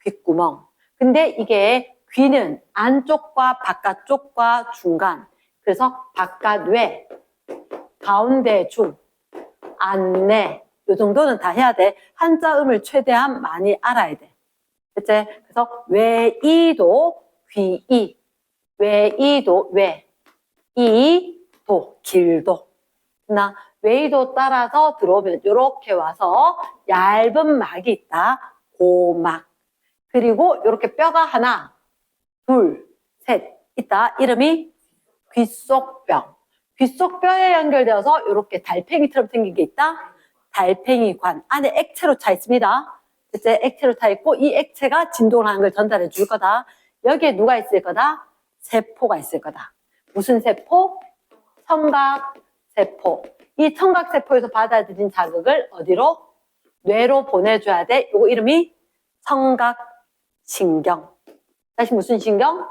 귓구멍. 근데 이게 귀는 안쪽과 바깥쪽과 중간. 그래서 바깥외, 가운데 중, 안내 요 정도는 다 해야 돼. 한자음을 최대한 많이 알아야 돼. 그치? 그래서 외이도, 귀이, 외이도, 이도, 길도. 나 외이도 따라서 들어오면 이렇게 와서 얇은 막이 있다. 고막. 그리고 이렇게 뼈가 하나, 둘, 셋 있다. 이름이 귓속뼈. 귓속뼈에 연결되어서 이렇게 달팽이처럼 생긴 게 있다. 달팽이관. 안에 액체로 차 있습니다. 그치? 액체로 차 있고 이 액체가 진동을 하는 걸 전달해 줄 거다. 여기에 누가 있을 거다? 세포가 있을 거다. 무슨 세포? 청각세포. 이 청각세포에서 받아들인 자극을 어디로? 뇌로 보내줘야 돼. 이거 이름이 청각신경. 다시 무슨 신경?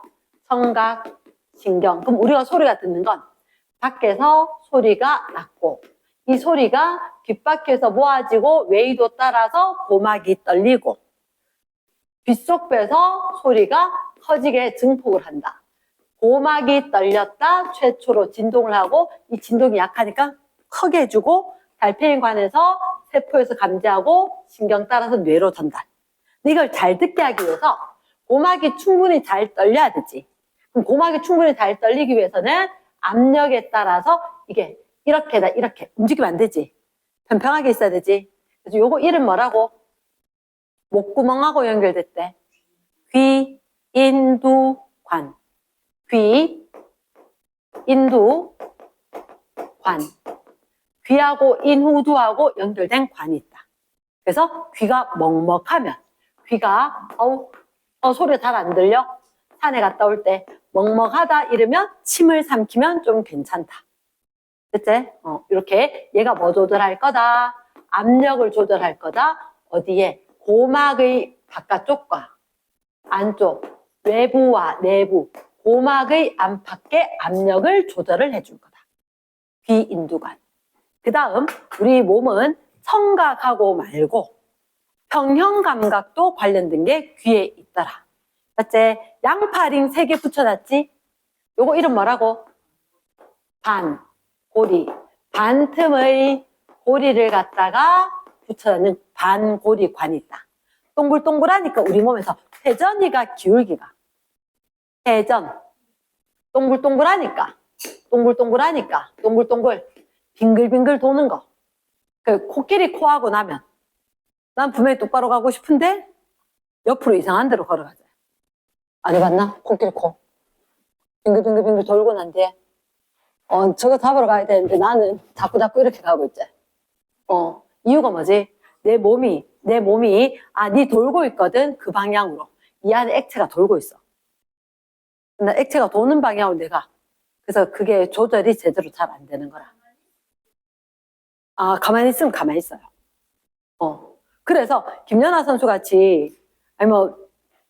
청각신경. 그럼 우리가 소리가 듣는 건 밖에서 소리가 났고 이 소리가 귓바퀴에서 모아지고 외이도 따라서 고막이 떨리고 귓속뼈에서 소리가 커지게 증폭을 한다. 고막이 떨렸다 최초로 진동을 하고 이 진동이 약하니까 크게 해주고 달팽이관에서 세포에서 감지하고 신경 따라서 뇌로 전달. 이걸 잘 듣게 하기 위해서 고막이 충분히 잘 떨려야 되지. 그럼 고막이 충분히 잘 떨리기 위해서는 압력에 따라서 이게 이렇게다 이렇게 움직이면 안 되지. 평평하게 있어야 되지. 그래서 요거 이름 뭐라고? 목구멍하고 연결됐대. 귀, 인두, 관. 귀, 인두, 관. 귀하고 인후두하고 연결된 관이 있다. 그래서 귀가 먹먹하면 귀가 소리가 잘 안 들려? 산에 갔다 올 때 먹먹하다 이러면 침을 삼키면 좀 괜찮다. 됐지? 이렇게 얘가 뭐 조절할 거다? 압력을 조절할 거다. 어디에? 고막의 바깥쪽과 안쪽, 외부와 내부, 고막의 안팎의 압력을 조절을 해줄 거다. 귀인두관. 그 다음 우리 몸은 청각하고 말고 평형감각도 관련된 게 귀에 있더라. 맞지? 양파링 3개 붙여놨지? 요거 이름 뭐라고? 반, 고리. 반틈의 고리를 갖다가 붙여놓는 반고리관이 있다. 동글동글하니까 우리 몸에서 회전이가 기울기가. 회전. 동글동글하니까. 동글동글. 빙글빙글 도는 거. 그 코끼리 코하고 나면 난 분명히 똑바로 가고 싶은데 옆으로 이상한 데로 걸어가자. 안 해봤나? 코끼리 코. 빙글빙글 돌고 난 뒤에 저거 잡으러 가야 되는데 나는 자꾸 이렇게 가고 있지. 이유가 뭐지? 내 몸이 네 돌고 있거든. 그 방향으로. 이 안에 액체가 돌고 있어. 근데 액체가 도는 방향으로 내가. 그래서 그게 조절이 제대로 잘 안 되는 거라. 가만히 있으면 가만히 있어요. 그래서 김연아 선수 같이 아니 뭐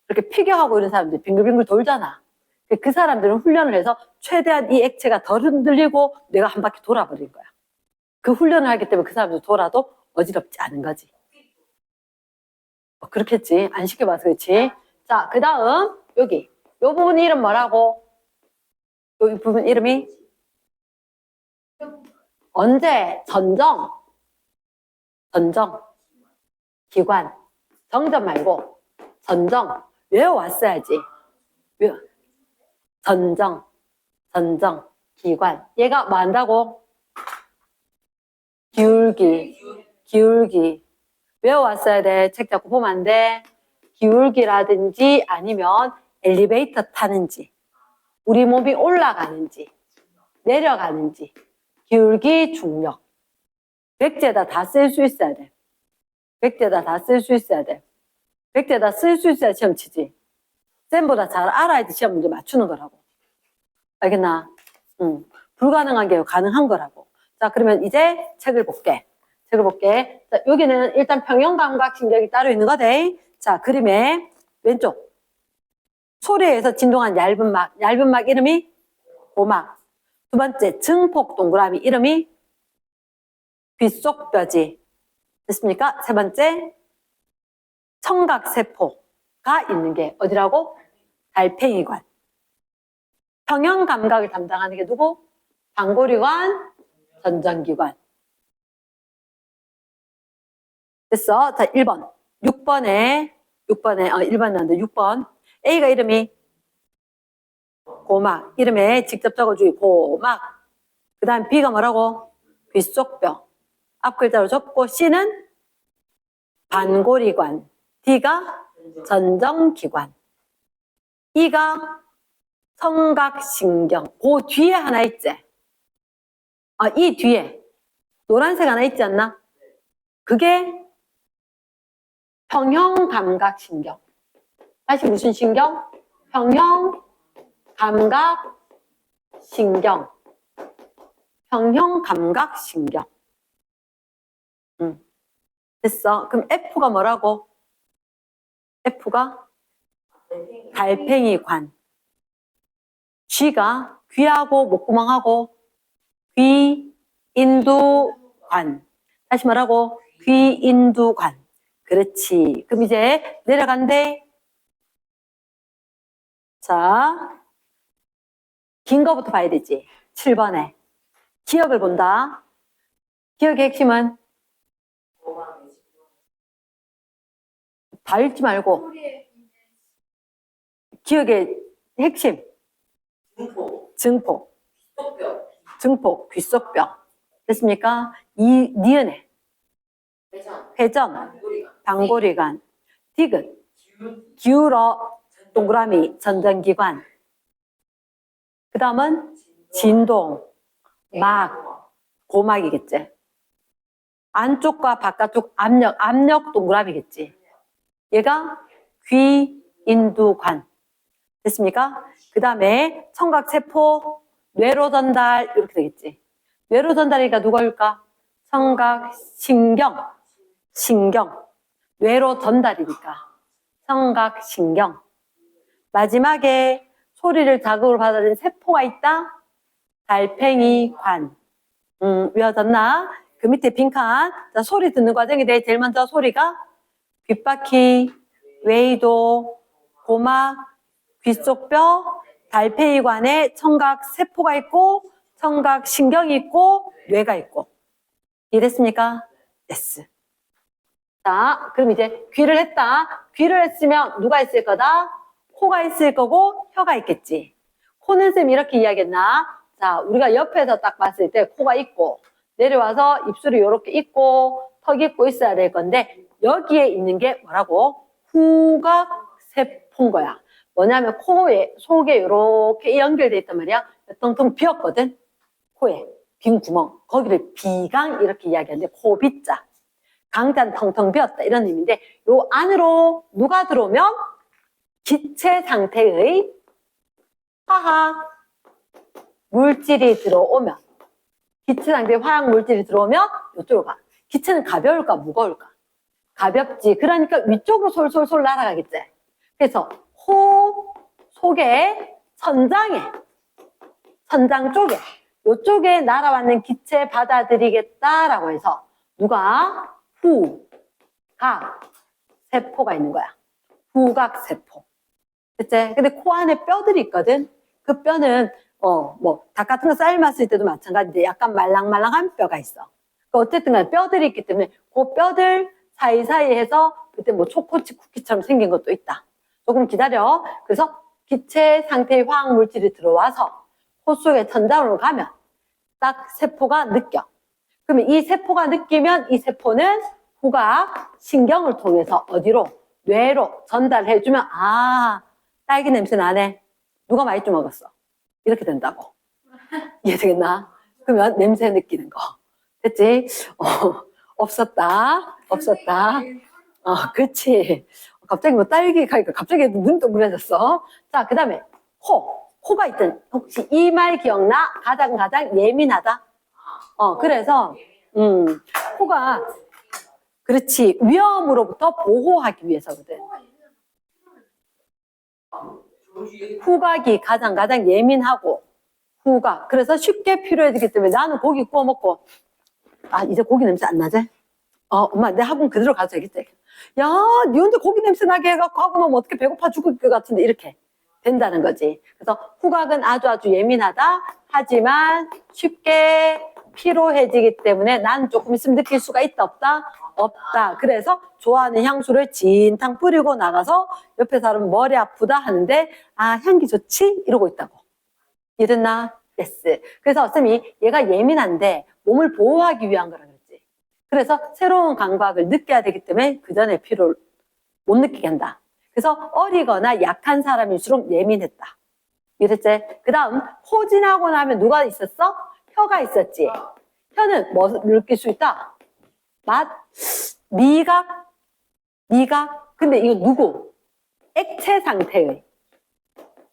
이렇게 피겨하고 이런 사람들 빙글빙글 돌잖아. 그 사람들은 훈련을 해서 최대한 이 액체가 덜 흔들리고 내가 한 바퀴 돌아버린 거야. 그 훈련을 하기 때문에 그 사람들 돌아도 어지럽지 않은 거지. 그렇겠지. 안 시켜봐서 그렇지. 자, 그 다음 여기 요 부분 이름 뭐라고? 이 부분 이름이 언제? 전정 기관 정전 말고 전정 외워왔어야지. 전정 기관. 얘가 뭐 한다고? 기울기 외워왔어야 돼. 책 잡고 보면 안 돼. 기울기라든지 아니면 엘리베이터 타는지 우리 몸이 올라가는지 내려가는지 기울기 중력 백제다 다 쓸 수 있어야 돼. 백제다 다 쓸 수 있어야 돼. 백제다 쓸 수 있어야 시험 치지. 쌤보다 잘 알아야지 시험 문제 맞추는 거라고. 알겠나? 불가능한 게 가능한 거라고. 자, 그러면 이제 책을 볼게. 자, 여기는 일단 평형감각신경이 따로 있는 거대. 자, 그림의 왼쪽. 소리에서 진동한 얇은 막 이름이 고막. 두 번째, 증폭 동그라미 이름이 귓속뼈지. 됐습니까? 세 번째, 청각세포가 있는 게 어디라고? 달팽이관. 평형감각을 담당하는 게 누구? 방고리관, 전정기관. 됐어. 자, 1번. 6번에 1번 나왔는데 6번. A가 이름이 고막. 이름에 직접 적어주기 고막. 그 다음 B가 뭐라고? 귓속뼈. 앞글자로 적고 C는 반고리관. D가 전정기관. E가 청각신경. 그 뒤에 하나 있지? 이 뒤에 노란색 하나 있지 않나? 그게 평형감각신경. 다시 무슨 신경? 평형감각신경. 평형감각신경. 됐어. 그럼 F가 뭐라고? F가 달팽이관. G가 귀하고 목구멍하고 귀인두관. 다시 말하고 귀인두관. 그렇지. 그럼 이제 내려간대. 자, 긴 거부터 봐야 되지. 7번에 기억을 본다. 기억의 핵심은 다 읽지 말고 소리에 기억의 핵심. 증폭, 증폭, 귓속뼈. 됐습니까? 니은에 회전, 방고리관, 디귿, 기울어, 동그라미, 전정기관. 그 다음은 진동, 막, 고막이겠지. 안쪽과 바깥쪽 압력 동그라미겠지. 얘가 귀인두관. 됐습니까? 그 다음에 청각세포, 뇌로 전달, 이렇게 되겠지. 뇌로 전달이니까 누가 올까? 청각신경, 신경. 뇌로 전달이니까. 청각신경. 마지막에 소리를 자극으로 받아들이는 세포가 있다? 달팽이관. 외워졌나? 그 밑에 빈칸. 자, 소리 듣는 과정에 대해 제일 먼저 소리가 귓바퀴, 외이도, 고막, 귓속뼈, 달팽이관에 청각세포가 있고 청각신경이 있고 뇌가 있고. 이해됐습니까? 됐어. 자, 그럼 이제 귀를 했다. 귀를 했으면 누가 있을 거다? 코가 있을 거고 혀가 있겠지. 코는 쌤 이렇게 이야기했나? 자, 우리가 옆에서 딱 봤을 때 코가 있고 내려와서 입술이 이렇게 있고 턱이 있고 있어야 될 건데 여기에 있는 게 뭐라고? 후각세포인 거야. 뭐냐면 코에 속에 이렇게 연결돼 있단 말이야. 텅텅 비었거든. 코에 빈 구멍. 거기를 비강 이렇게 이야기하는데 코비자. 강자는 텅텅 비었다 이런 의미인데 요 안으로 누가 들어오면 기체 상태의 화학 물질이 들어오면 기체 상태의 화학 물질이 들어오면 이쪽으로 가. 기체는 가벼울까 무거울까? 가볍지. 그러니까 위쪽으로 솔솔솔 날아가겠지. 그래서 코 속에 천장 쪽에 이쪽에 날아왔는 기체 받아들이겠다라고 해서 누가 후각 세포가 있는 거야. 후각 세포. 됐지? 근데 코 안에 뼈들이 있거든. 그 뼈는 닭 같은 거 삶았을 때도 마찬가지인데 약간 말랑말랑한 뼈가 있어. 어쨌든 간에 뼈들이 있기 때문에 그 뼈들 사이사이 해서 그때 뭐 초코칩 쿠키처럼 생긴 것도 있다. 조금 기다려. 그래서 기체 상태의 화학 물질이 들어와서 코 속에 천장으로 가면 딱 세포가 느껴. 그러면 이 세포가 느끼면 이 세포는 후각 신경을 통해서 어디로? 뇌로 전달해주면 딸기 냄새 나네. 누가 많이 좀 먹었어. 이렇게 된다고. 이해되겠나? 그러면 냄새 느끼는 거. 됐지? 없었다. 그렇지. 갑자기 뭐 딸기 가니까 갑자기 눈 동그래졌어. 자, 그 다음에 코가 있던 혹시 이 말 기억나? 가장 예민하다. 그래서 코가 그렇지 위험으로부터 보호하기 위해서거든. 후각이 가장 예민하고 후각. 그래서 쉽게 필요해지기 때문에 나는 고기 구워 먹고 이제 고기 냄새 안 나지? 엄마 내 학원 그대로 가서 얘기했지. 야, 니 혼자 고기 냄새 나게 해갖고 하고 나면 어떻게 배고파 죽을 것 같은데 이렇게 된다는 거지. 그래서 후각은 아주 예민하다. 하지만 쉽게 피로해지기 때문에 난 조금 있으면 느낄 수가 있다 없다? 없다. 그래서 좋아하는 향수를 진탕 뿌리고 나가서 옆에 사람 머리 아프다 하는데 아 향기 좋지? 이러고 있다고. 이해됐나? yes. 그래서 쌤이 얘가 예민한데 몸을 보호하기 위한 거라 그랬지. 그래서 새로운 감각을 느껴야 되기 때문에 그 전에 피로를 못 느끼게 한다. 그래서 어리거나 약한 사람일수록 예민했다. 이랬지? 그 다음 코 지나고 나면 누가 있었어? 혀가 있었지. 혀는 뭐 느낄 수 있다? 맛, 미각. 근데 이거 누구? 액체 상태의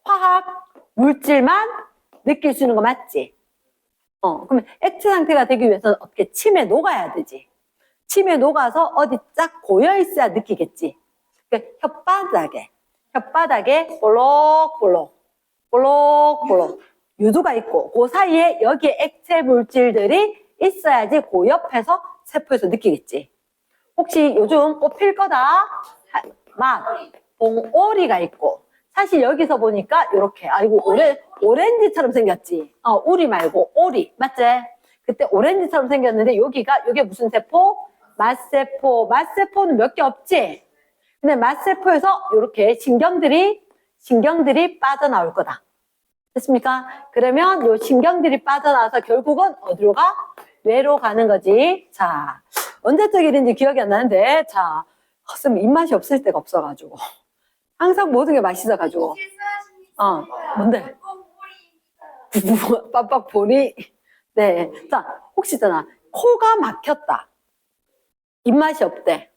화학 물질만 느낄 수 있는 거 맞지? 그러면 액체 상태가 되기 위해서는 어떻게 침에 녹아야 되지. 침에 녹아서 어디 쫙 고여 있어야 느끼겠지. 그러니까 혓바닥에 볼록볼록 유두가 있고 그 사이에 여기에 액체 물질들이 있어야지 그 옆에서 세포에서 느끼겠지. 혹시 요즘 꽃필 거다? 맛, 봉오리가 있고 사실 여기서 보니까 이렇게 아이고 오렌지처럼 생겼지. 우리 말고 오리 맞지? 그때 오렌지처럼 생겼는데 여기가 무슨 세포? 맛세포. 맛세포는 몇 개 없지? 근데 맛세포에서 이렇게 신경들이 빠져나올 거다. 됐습니까? 그러면 요 신경들이 빠져나와서 결국은 어디로 가? 뇌로 가는 거지. 자, 언제적 일인지 기억이 안 나는데, 자, 쌤 입맛이 없을 때가 없어가지고. 항상 모든 게 맛있어가지고. 뭔데? 빡빡보리. 네. 자, 혹시 있잖아. 코가 막혔다. 입맛이 없대.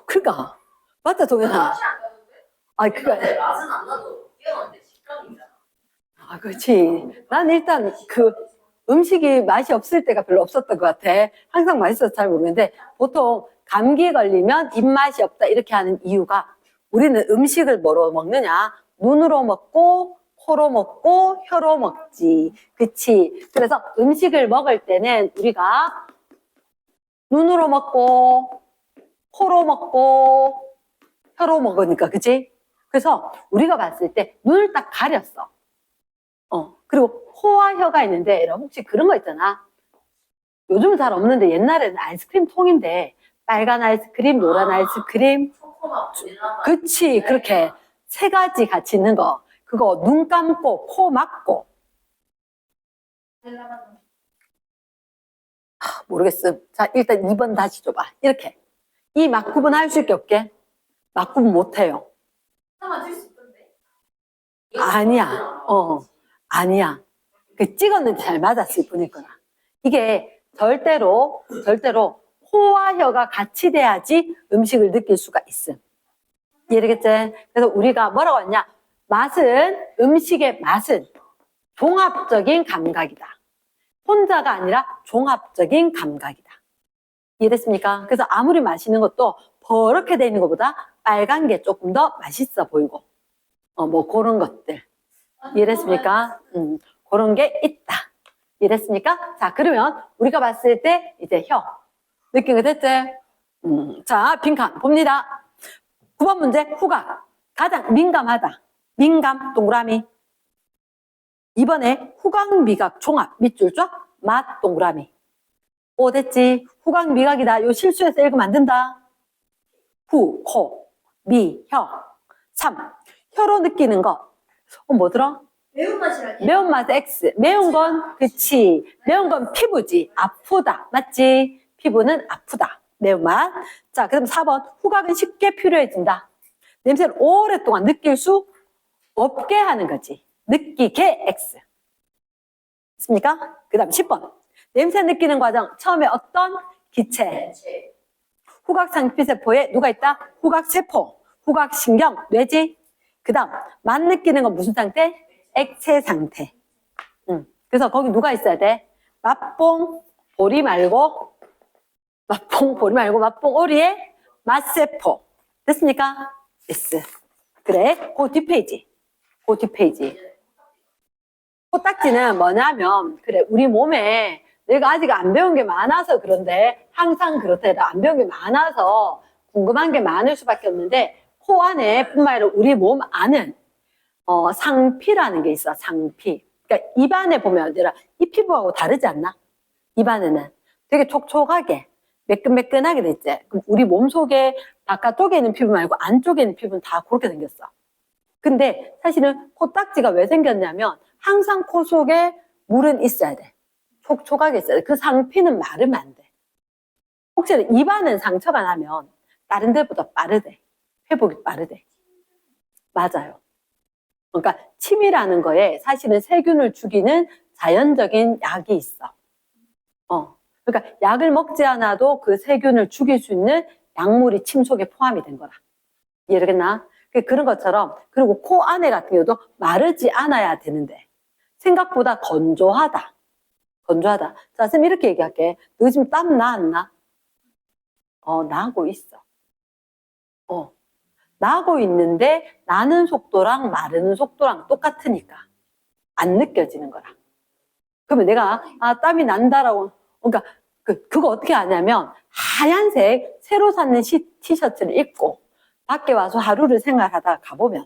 그러니까. 맞다, 동현아. 근데 맛은 안 나도 뛰어난데 식감이잖아. 그렇지. 난 일단 음식이 맛이 없을 때가 별로 없었던 것 같아. 항상 맛있어서 잘 모르겠는데, 보통 감기 걸리면 입맛이 없다 이렇게 하는 이유가 우리는 음식을 뭐로 먹느냐? 눈으로 먹고, 코로 먹고, 혀로 먹지. 그치? 그래서 음식을 먹을 때는 우리가 눈으로 먹고, 코로 먹고, 혀로 먹으니까, 그치? 그래서 우리가 봤을 때 눈을 딱 가렸어. 그리고 코와 혀가 있는데, 여러분 혹시 그런 거 있잖아. 요즘은 잘 없는데 옛날에는 아이스크림 통인데, 빨간 아이스크림, 노란 아이스크림. 그치, 그렇게 세 가지 같이 있는 거. 그거 눈 감고, 코 막고. 모르겠음. 자, 일단 2번 다시 줘봐. 이렇게. 이 막구분 할 수 있게 없게? 막구분 못해요. 아니야. 아니야. 찍었는데 잘 맞았을 뿐일 거야. 이게 절대로 코와 혀가 같이 돼야지 음식을 느낄 수가 있음. 이해되겠지? 그래서 우리가 뭐라고 하냐? 음식의 맛은 종합적인 감각이다. 혼자가 아니라 종합적인 감각이다. 이해됐습니까? 그래서 아무리 맛있는 것도 버렇게 돼 있는 것보다 빨간 게 조금 더 맛있어 보이고, 뭐 그런 것들. 이해됐습니까? 그런 게 있다. 이해됐습니까? 자, 그러면 우리가 봤을 때 이제 혀. 느낀 거 됐지? 자, 빈칸 봅니다. 9번 문제, 후각. 가장 민감하다. 민감, 동그라미. 이번에 후각, 미각, 종합, 밑줄 쫙, 맛, 동그라미. 오, 됐지? 후각, 미각이다. 요 실수해서 읽으면 안 된다. 후, 코, 미, 혀. 3. 혀로 느끼는 거. 뭐더라? 매운맛이라니? 매운맛 X. 매운 건, 그치. 매운 건 피부지. 아프다. 맞지? 피부는 아프다. 매운맛. 자, 그럼 4번. 후각은 쉽게 필요해진다. 냄새를 오랫동안 느낄 수 없게 하는 거지. 느끼게 X. 됐습니까? 그 다음 10번. 냄새 느끼는 과정. 처음에 어떤? 기체. 후각상피세포에 누가 있다? 후각세포. 후각신경. 뇌지. 그 다음 맛 느끼는 건 무슨 상태? 액체 상태. 그래서 거기 누가 있어야 돼? 맛봉 보리 말고 맛봉오리에 맛세포. 됐습니까? yes. 그래, 그 뒷페이지. 코딱지는 뭐냐면, 그래, 우리 몸에 내가 아직 안 배운 게 많아서 그런데, 항상 그렇다. 안 배운 게 많아서 궁금한 게 많을 수밖에 없는데, 코 안에 뿐만 아니라 우리 몸 안은, 상피라는 게 있어, 상피. 그러니까 입안에 보면, 이 피부하고 다르지 않나? 입안에는 되게 촉촉하게, 매끈매끈하게 됐지. 그럼 우리 몸속에 바깥쪽에 있는 피부 말고 안쪽에 있는 피부는 다 그렇게 생겼어. 근데 사실은 코딱지가 왜 생겼냐면 항상 코 속에 물은 있어야 돼. 촉촉하게 있어야 돼. 그 상피는 마르면 안 돼. 혹시나 입안은 상처가 나면 다른 데보다 빠르대. 회복이 빠르대. 맞아요. 그러니까 침이라는 거에 사실은 세균을 죽이는 자연적인 약이 있어. 그러니까 약을 먹지 않아도 그 세균을 죽일 수 있는 약물이 침 속에 포함이 된 거라. 이해되겠나? 그런 것처럼, 그리고 코 안에 같은 경우도 마르지 않아야 되는데 생각보다 건조하다. 건조하다. 자, 선생님 이렇게 얘기할게. 너 지금 땀 나, 안 나? 나고 있어. 나고 있는데 나는 속도랑 마르는 속도랑 똑같으니까 안 느껴지는 거라. 그러면 내가 땀이 난다라고, 그러니까 그거 어떻게 하냐면 하얀색 새로 샀는 티셔츠를 입고 밖에 와서 하루를 생활하다가 가보면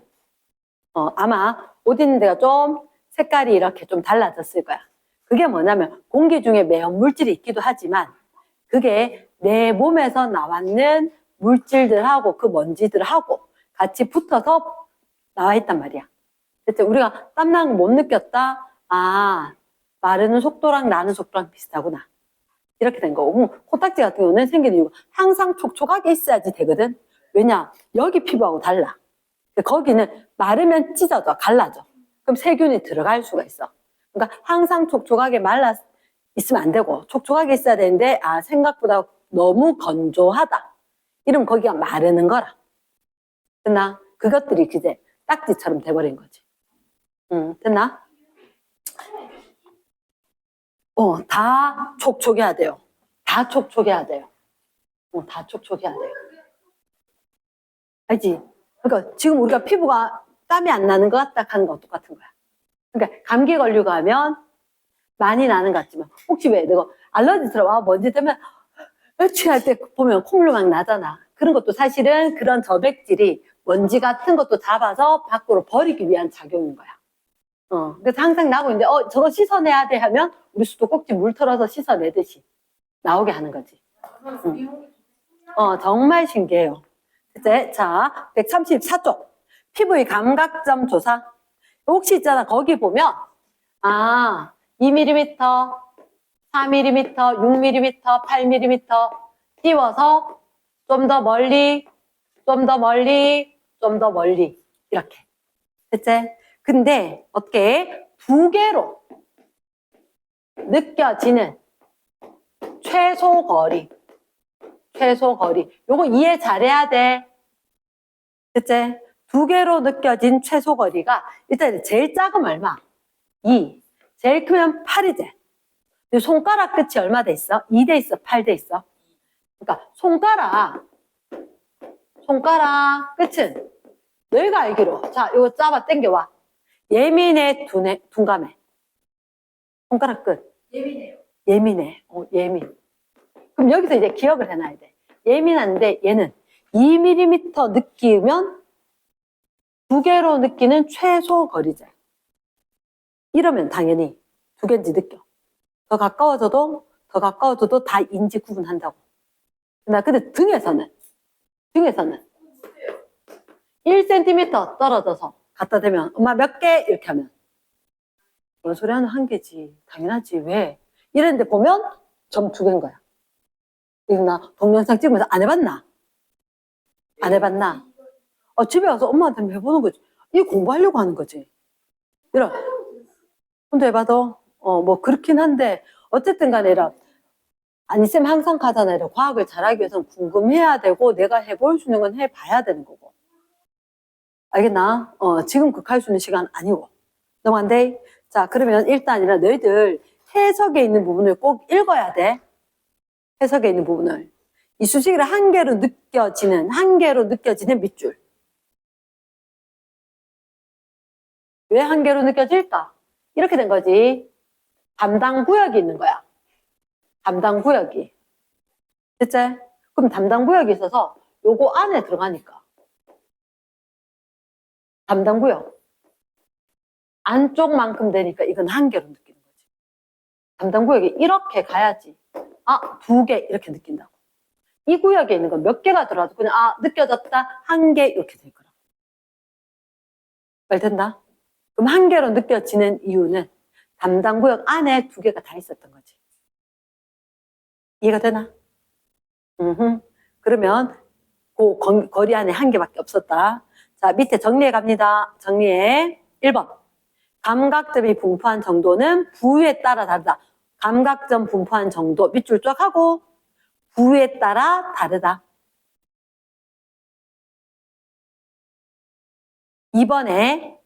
아마 옷 입는 데가 좀 색깔이 이렇게 좀 달라졌을 거야. 그게 뭐냐면 공기 중에 매연 물질이 있기도 하지만 그게 내 몸에서 나왔는 물질들하고 그 먼지들하고 같이 붙어서 나와 있단 말이야. 그래서 우리가 땀나는 거 못 느꼈다? 마르는 속도랑 나는 속도랑 비슷하구나. 이렇게 된 거고, 코딱지 같은 경우는 생기는 이유가 항상 촉촉하게 있어야지 되거든. 왜냐? 여기 피부하고 달라. 거기는 마르면 찢어져, 갈라져. 그럼 세균이 들어갈 수가 있어. 그러니까 항상 촉촉하게 말라 있으면 안 되고, 촉촉하게 있어야 되는데, 생각보다 너무 건조하다. 이러면 거기가 마르는 거라. 됐나? 그것들이 이제 딱지처럼 돼버린 거지. 됐나? 다 촉촉해야 돼요. 다 촉촉해야 돼요. 다 촉촉해야 돼요. 알지? 그러니까 지금 우리가 피부가 땀이 안 나는 것 같다 하는 거 똑같은 거야. 그러니까 감기 걸리고 하면 많이 나는 것 같지만 혹시 왜 내가 알러지 들어와 먼지 때문에 취할 때 보면 콧물 막 나잖아. 그런 것도 사실은 그런 저백질이 먼지 같은 것도 잡아서 밖으로 버리기 위한 작용인 거야. 그래서 항상 나고 있는데 저거 씻어내야 돼 하면 우리 수도꼭지 물 털어서 씻어내듯이 나오게 하는 거지. 정말 신기해요. 이제 자 134쪽 피부의 감각점 조사. 혹시 있잖아 거기 보면 2mm, 4mm, 6mm, 8mm 띄워서 좀 더 멀리, 좀 더 멀리, 좀 더 멀리 이렇게. 됐지? 근데 어떻게 두 개로 느껴지는 최소 거리 요거 이해 잘해야 돼. 됐지? 두 개로 느껴진 최소 거리가 일단 제일 작으면 얼마? 2. 제일 크면 8이지. 손가락 끝이 얼마 돼 있어? 2돼 있어? 8돼 있어? 그러니까 손가락 끝은 너희가 알기로 자 이거 잡아 당겨와. 예민해 둔감해? 손가락 끝 예민해요. 예민해. 예민. 그럼 여기서 이제 기억을 해놔야 돼. 예민한데 얘는 2mm 느끼면 두 개로 느끼는 최소 거리제. 이러면 당연히 두 개인지 느껴. 더 가까워져도 다 인지 구분한다고. 근데 등에서는 1cm 떨어져서 갖다 대면 엄마 몇 개? 이렇게 하면 뭔 소리 하는 한 개지. 당연하지. 왜? 이랬는데 보면 점 두 개인 거야. 이거 나 동영상 찍으면서 안 해봤나? 안 해봤나? 집에 가서 엄마한테 해보는 거지. 이거 공부하려고 하는 거지. 이런. 근데 해봐도 뭐 그렇긴 한데 어쨌든 간에 아니 쌤 항상 가잖아. 과학을 잘하기 위해서는 궁금해야 되고 내가 해볼 수 있는 건 해봐야 되는 거고. 알겠나? 지금 극할 수 있는 시간 아니고. 넘어간대? 자, 그러면 일단이라 너희들 해석에 있는 부분을 꼭 읽어야 돼. 해석에 있는 부분을. 이 수식이를 한 개로 느껴지는 밑줄. 왜 한 개로 느껴질까? 이렇게 된 거지. 담당 구역이 있는 거야. 담당 구역이. 됐지? 그럼 담당 구역이 있어서 요거 안에 들어가니까. 담당 구역. 안쪽만큼 되니까 이건 한 개로 느끼는 거지. 담당 구역이 이렇게 가야지. 두 개 이렇게 느낀다고. 이 구역에 있는 건 몇 개가 들어와도 그냥 느껴졌다. 한 개 이렇게 될 거라고. 말 된다? 그럼 한 개로 느껴지는 이유는 담당 구역 안에 두 개가 다 있었던 거지. 이해가 되나? 그러면 그 거리 안에 한 개밖에 없었다. 자, 밑에 정리해 갑니다. 정리해. 1번. 감각점이 분포한 정도는 부위에 따라 다르다. 감각점 분포한 정도 밑줄 쫙 하고 부위에 따라 다르다. 2번에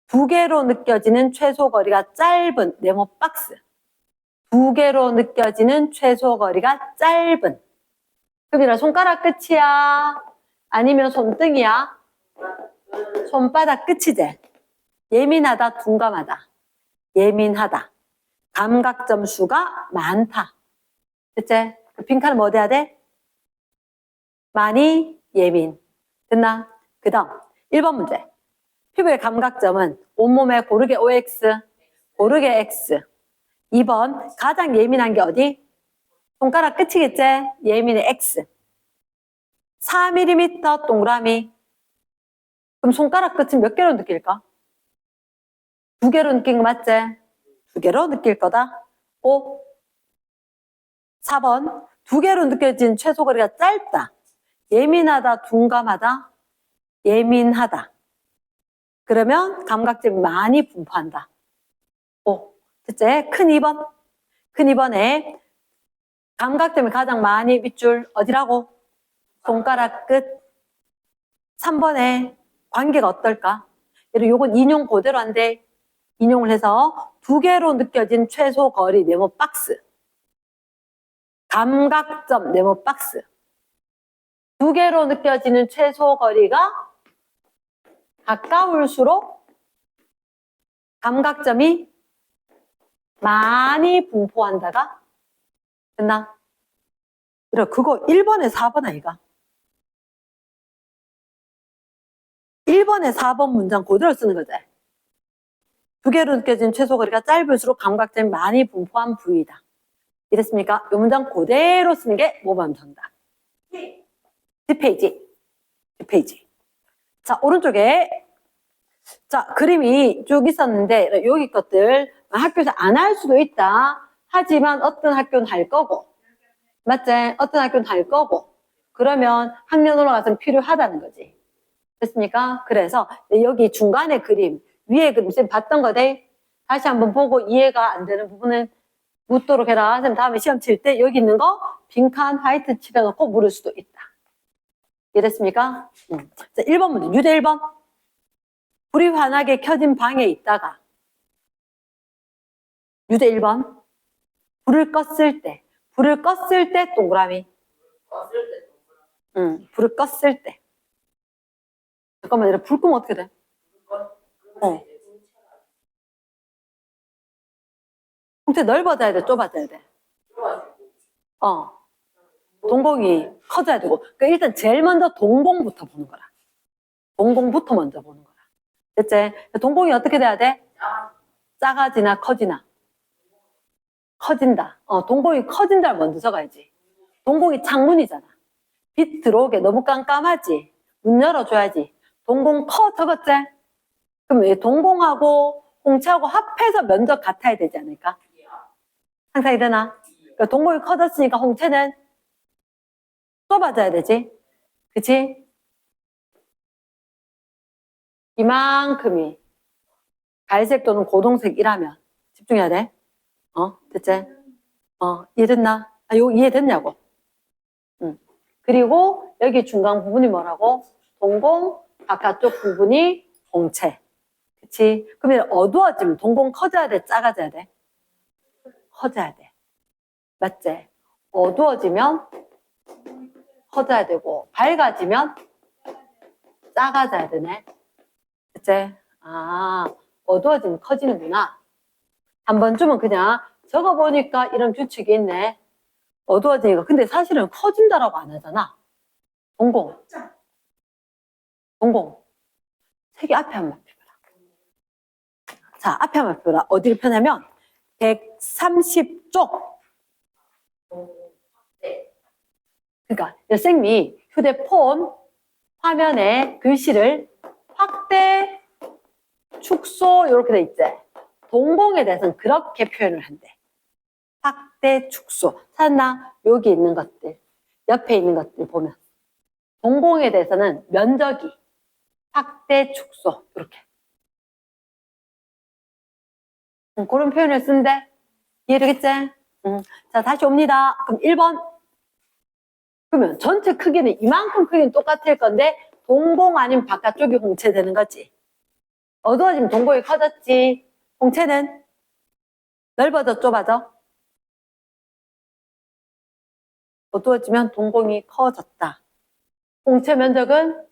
두 개로 느껴지는 최소 거리가 짧은 네모 박스. 두 개로 느껴지는 최소 거리가 짧은. 금이라 손가락 끝이야? 아니면 손등이야? 손바닥 끝이지? 예민하다, 둔감하다. 예민하다. 감각점 수가 많다. 됐지? 그 빈칸은 뭐 돼야 돼? 많이, 예민. 됐나? 그 다음 1번 문제. 피부의 감각점은 온몸에 고르게 OX, 고르게 X. 2번 가장 예민한 게 어디? 손가락 끝이겠지? 예민의 X. 4mm 동그라미. 그럼 손가락 끝은 몇 개로 느낄까? 두 개로 느낀 거 맞지? 두 개로 느낄 거다. 5. 4번 두 개로 느껴진 최소 거리가 짧다. 예민하다, 둔감하다. 예민하다. 그러면 감각점이 많이 분포한다. 5. 됐지? 큰 2번. 큰 2번에 감각점이 가장 많이 밑줄 어디라고? 손가락 끝. 3번에 관계가 어떨까? 예를 요건 인용 그대로 한데 인용을 해서 두 개로 느껴진 최소 거리 네모 박스. 감각점 네모 박스. 두 개로 느껴지는 최소 거리가 가까울수록 감각점이 많이 분포한다가 됐나? 그래, 그거 1번에 4번 아이가? 1번에 4번 문장 그대로 쓰는 거지. 두 개로 느껴진 최소 거리가 짧을수록 감각점이 많이 분포한 부위다. 이랬습니까? 이 문장 그대로 쓰는 게 5번 정답. 뒷페이지. 뒷페이지. 자, 오른쪽에 자, 그림이 쭉 있었는데 여기 것들 학교에서 안 할 수도 있다. 하지만 어떤 학교는 할 거고 맞지? 어떤 학교는 할 거고 그러면 학년 올라가서는 필요하다는 거지. 됐습니까? 그래서 여기 중간에 그림 위에 그림 쌤 봤던 거대. 다시 한번 보고 이해가 안 되는 부분은 묻도록 해라. 쌤 다음에 시험 칠 때 여기 있는 거 빈칸 화이트 칠해놓고 물을 수도 있다. 이랬습니까? 자, 1번 문제. 유대 1번. 불이 환하게 켜진 방에 있다가 유대 1번. 불을 껐을 때 동그라미. 불을 껐을 때. 잠깐만, 얘들아, 불 끄면 어떻게 돼? 홍채 넓어져야 돼, 좁아져야 돼? 동공이 커져야 되고. 그러니까 일단 제일 먼저 동공부터 보는 거라. 동공부터 먼저 보는 거라. 됐지? 동공이 어떻게 돼야 돼? 작아지나 커지나? 커진다. 동공이 커진다를 먼저 적어야지. 동공이 창문이잖아. 빛 들어오게 너무 깜깜하지? 문 열어줘야지. 동공 커 적었지? 그럼 왜 동공하고 홍채하고 합해서 면적 같아야 되지 않을까? 상상이 되나? 그러니까 동공이 커졌으니까 홍채는 좁아져야 되지? 그치? 이만큼이 갈색 또는 고동색이라면 집중해야 돼. 됐지? 이해됐나? 이거 이해됐냐고? 그리고 여기 중간 부분이 뭐라고? 동공, 바깥쪽 부분이 홍채. 그치? 그러면 어두워지면 동공 커져야 돼? 작아져야 돼? 커져야 돼. 맞지? 어두워지면 커져야 되고, 밝아지면 작아져야 되네. 그치? 어두워지면 커지는구나. 한 번쯤은 그냥 적어보니까 이런 규칙이 있네. 어두워지니까. 근데 사실은 커진다라고 안 하잖아. 동공. 색이 앞에 한번 펴봐라. 자, 앞에 한번 펴봐라. 어디를 펴냐면 130쪽. 그러니까 여생님이 휴대폰 화면에 글씨를 확대, 축소 이렇게 돼 있지. 동공에 대해서는 그렇게 표현을 한대. 확대, 축소. 찾나? 여기 있는 것들, 옆에 있는 것들 보면 동공에 대해서는 면적이 확대, 축소 이렇게. 그런 표현을 쓴대. 이해되겠지? 자, 다시 옵니다. 그럼 1번. 그러면 전체 크기는 이만큼 크기는 똑같을 건데 동공 아니면 바깥쪽이 홍채되는 거지. 어두워지면 동공이 커졌지. 홍채는 넓어져, 좁아져? 어두워지면 동공이 커졌다. 홍채 면적은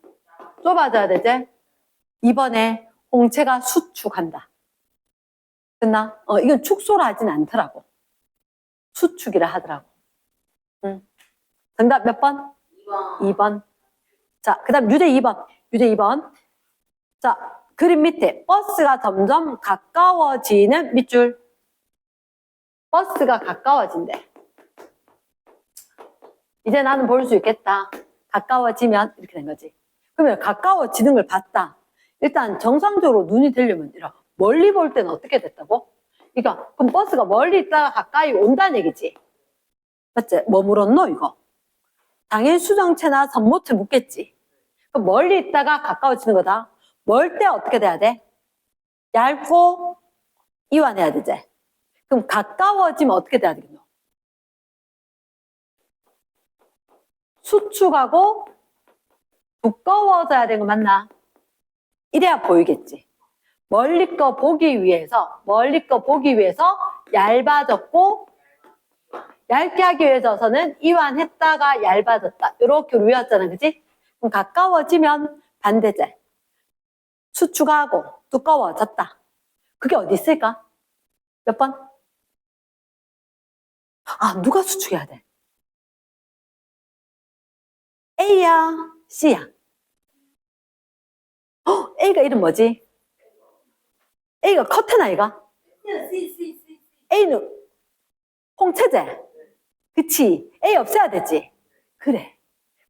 좁아져야 되지? 이번에 홍채가 수축한다. 됐나? 이건 축소라 하진 않더라고. 수축이라 하더라고. 정답 몇 번? 2번. 자, 그 다음 유제 2번. 유제 2번. 자, 그림 밑에 버스가 점점 가까워지는 밑줄. 버스가 가까워진대. 이제 나는 볼 수 있겠다. 가까워지면 이렇게 된 거지. 그러면 가까워지는 걸 봤다. 일단 정상적으로 눈이 되려면 이렇게 멀리 볼 때는 어떻게 됐다고? 그러니까 그럼 버스가 멀리 있다가 가까이 온다는 얘기지. 맞지? 뭐 물었노 이거? 당연히 수정체나 선모체 묻겠지. 그럼 멀리 있다가 가까워지는 거다. 멀 때 어떻게 돼야 돼? 얇고 이완해야 되지. 그럼 가까워지면 어떻게 돼야 되겠노? 수축하고 두꺼워져야 되는 거 맞나? 이래야 보이겠지. 멀리 거 보기 위해서 얇아졌고, 얇게 하기 위해서는 이완했다가 얇아졌다. 이렇게 외웠잖아, 그지? 그럼 가까워지면 반대제. 수축하고 두꺼워졌다. 그게 어디 있을까? 몇 번? 아, 누가 수축해야 돼? A야, C야? A가 이름 뭐지? A가 커튼 아이가? A는 홍채제. 그치? A 없애야 되지? 그래.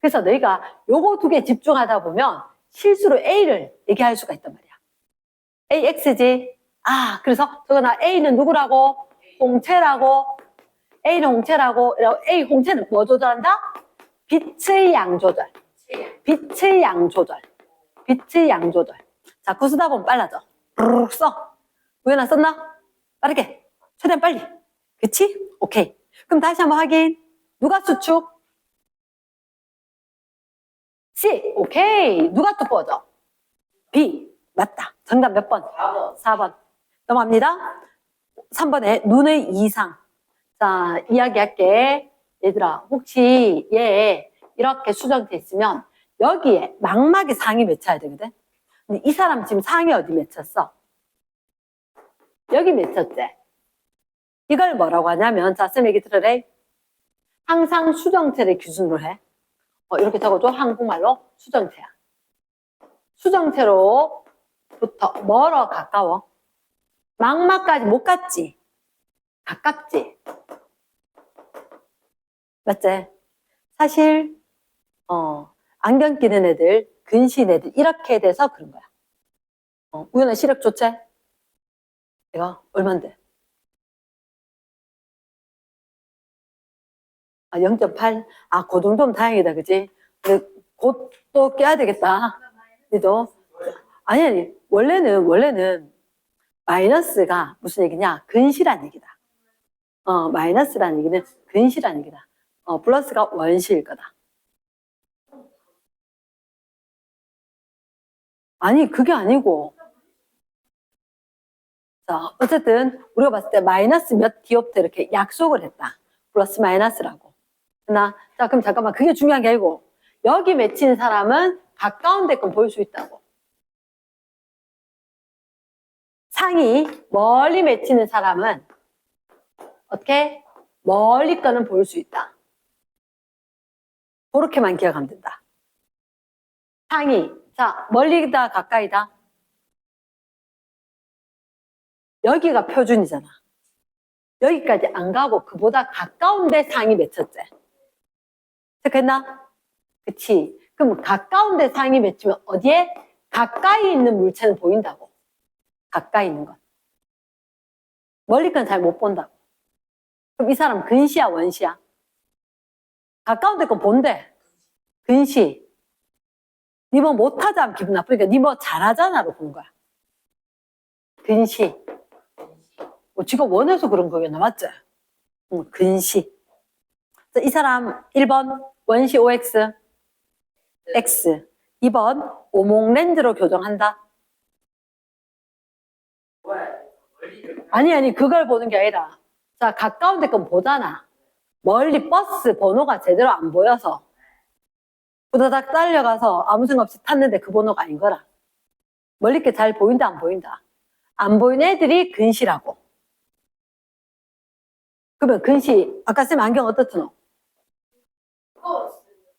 그래서 너희가 요거 두 개 집중하다 보면 실수로 A를 얘기할 수가 있단 말이야. AX지? 아, 그래서 저거나 A는 누구라고? 홍채라고. A는 홍채라고. A 홍채는 뭐 조절한다? 빛의 양 조절. 빛의 양 조절. 빛의 양 조절. 자, 그 쓰다 보면 빨라져. 부르륵 써. 우연아 썼나? 빠르게. 최대한 빨리. 그치? 오케이. 그럼 다시 한번 확인. 누가 수축? C. 오케이. 누가 두꺼워져? B. 맞다. 정답 몇 번? 4번. 4번. 넘어갑니다. 3번에 눈의 이상. 자, 이야기할게. 얘들아, 혹시 얘 이렇게 수정돼 있으면 여기에 망막에 상이 맺혀야 되거든? 근데 이 사람 지금 상이 어디 맺혔어? 여기 맺혔지? 이걸 뭐라고 하냐면, 자, 쌤 얘기 들으래. 항상 수정체를 기준으로 해. 이렇게 적어줘. 한국말로 수정체야. 수정체로부터 멀어 가까워? 망막까지 못 갔지? 가깝지? 맞지? 사실 안경 끼는 애들, 근시인 애들 이렇게 돼서 그런 거야. 우연한 시력 좋지? 이거 얼만데? 0.8? 아, 그 정도면 다행이다, 그지? 근데 곧 또 껴야 되겠다. 너도? 아니, 원래는 마이너스가 무슨 얘기냐? 근시란 얘기다. 마이너스라는 얘기는 근시란 얘기다. 플러스가 원시일 거다. 아니, 그게 아니고. 자, 어쨌든 우리가 봤을 때 마이너스 몇 디옵트 이렇게 약속을 했다. 플러스 마이너스라고. 자, 그럼 잠깐만. 그게 중요한 게 아니고 여기 맺힌 사람은 가까운 데건 보일 수 있다고. 상이 멀리 맺히는 사람은 어떻게? 멀리 거는 볼 수 있다. 그렇게만 기억하면 된다. 상이. 자, 멀리다 가까이다. 여기가 표준이잖아. 여기까지 안 가고 그보다 가까운데 상이 맺혔지. 체크했나? 그치. 그럼 가까운 데 상이 맺히면 어디에? 가까이 있는 물체는 보인다고. 가까이 있는 것. 멀리 건 잘 못 본다고. 그럼 이 사람 근시야, 원시야? 가까운 데 건 본대. 근시. 니 뭐 못하자면 기분 나쁘니까 니 뭐 잘하잖아로 본 거야. 근시. 뭐 지가 원해서 그런 거겠나, 맞지? 근시. 이 사람 1번 원시 OX. X. 2번 오목렌즈로 교정한다. 아니, 그걸 보는 게 아니라. 자, 가까운 데 건 보잖아. 멀리 버스 번호가 제대로 안 보여서 부다닥 달려가서 아무 생각 없이 탔는데 그 번호가 아닌 거라. 멀리 게 잘 보인다, 안 보인다? 안 보이는 애들이 근시라고. 그러면 근시, 아까 쌤 안경 어떻더노?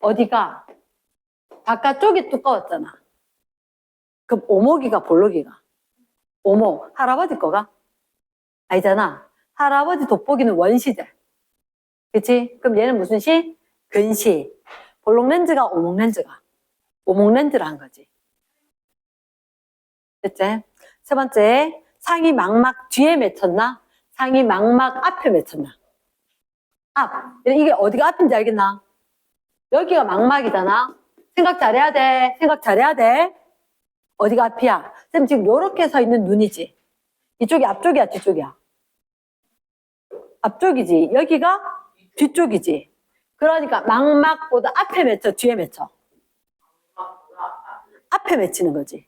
어디가? 바깥쪽이 두꺼웠잖아. 그럼 오목이가 볼록이가? 오목, 할아버지 거가? 아니잖아. 할아버지 돋보기는 원시제. 그치? 그럼 얘는 무슨 시? 근시. 볼록 렌즈가 오목 렌즈가? 오목 렌즈를 한 거지. 됐지? 세 번째, 상이 망막 뒤에 맺혔나? 상이 망막 앞에 맺혔나? 앞. 이게 어디가 앞인지 알겠나? 여기가 망막이잖아. 생각 잘해야 돼. 생각 잘해야 돼. 어디가 앞이야? 쌤 지금 요렇게 서 있는 눈이지. 이쪽이 앞쪽이야, 뒤쪽이야? 앞쪽이지. 여기가 뒤쪽이지. 그러니까 망막보다 앞에 맺혀, 뒤에 맺혀? 앞에 맺히는 거지.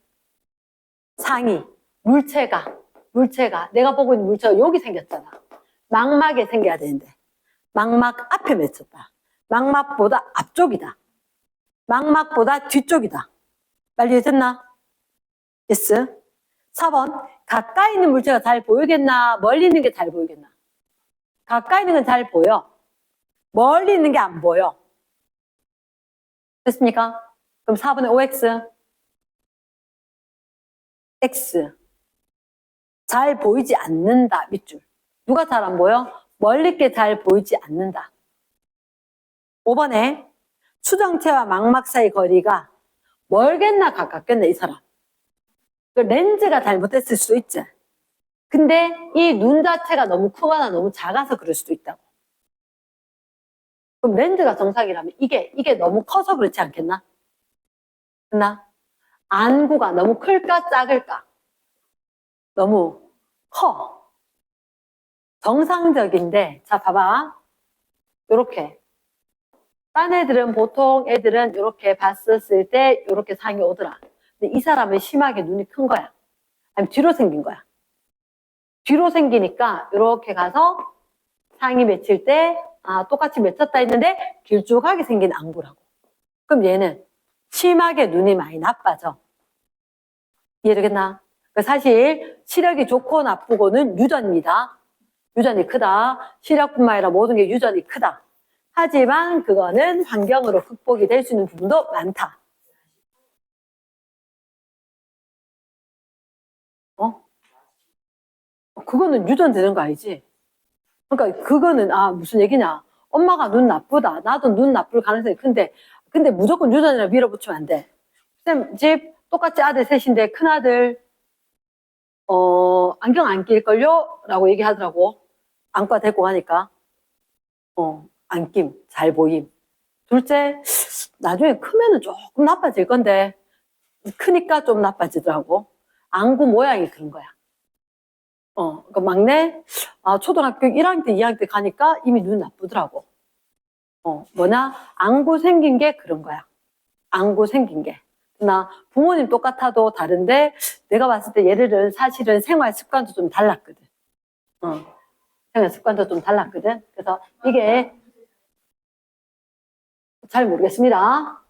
상이, 물체가 내가 보고 있는 물체가 여기 생겼잖아. 망막에 생겨야 되는데 망막 앞에 맺혔다. 망막보다 앞쪽이다. 망막보다 뒤쪽이다. 빨리 해줬나? yes. 4번 가까이 있는 물체가 잘 보이겠나? 멀리 있는 게 잘 보이겠나? 가까이 있는 건 잘 보여. 멀리 있는 게 안 보여. 됐습니까? 그럼 4번의 OX X 잘 보이지 않는다. 밑줄. 누가 잘 안 보여? 멀리 게 잘 보이지 않는다. 5번에 추정체와 망막 사이 거리가 멀겠나 가깝겠나 이 사람. 그 렌즈가 잘못됐을 수도 있지. 근데 이 눈 자체가 너무 크거나 너무 작아서 그럴 수도 있다고. 그럼 렌즈가 정상이라면 이게 너무 커서 그렇지 않겠나? 됐나? 안구가 너무 클까 작을까? 너무 커. 정상적인데 자 봐봐. 요렇게 딴 애들은 보통 애들은 이렇게 봤었을 때 이렇게 상이 오더라. 근데 이 사람은 심하게 눈이 큰 거야. 아니면 뒤로 생긴 거야. 뒤로 생기니까 이렇게 가서 상이 맺힐 때 똑같이 맺혔다 했는데 길쭉하게 생긴 안구라고. 그럼 얘는 심하게 눈이 많이 나빠져. 이해되겠나? 사실 시력이 좋고 나쁘고는 유전입니다. 유전이 크다. 시력뿐만 아니라 모든 게 유전이 크다. 하지만 그거는 환경으로 극복이 될 수 있는 부분도 많다. 그거는 유전되는 거 아니지? 그러니까 그거는 무슨 얘기냐? 엄마가 눈 나쁘다. 나도 눈 나쁠 가능성이 큰데 근데 무조건 유전이라 밀어붙이면 안 돼. 쌤 집 똑같이 아들 셋인데 큰아들 안경 안 낄걸요? 라고 얘기하더라고. 안과 데리고 가니까 안 낌, 잘 보임. 둘째 나중에 크면은 조금 나빠질 건데 크니까 좀 나빠지더라고. 안구 모양이 그런 거야. 그 막내 초등학교 1학년 때 2학년 때 가니까 이미 눈 나쁘더라고. 뭐냐? 안구 생긴 게 그런 거야. 안구 생긴 게. 나 부모님 똑같아도 다른데 내가 봤을 때 얘들은 사실은 생활 습관도 좀 달랐거든. 생활 습관도 좀 달랐거든. 그래서 이게 잘 모르겠습니다.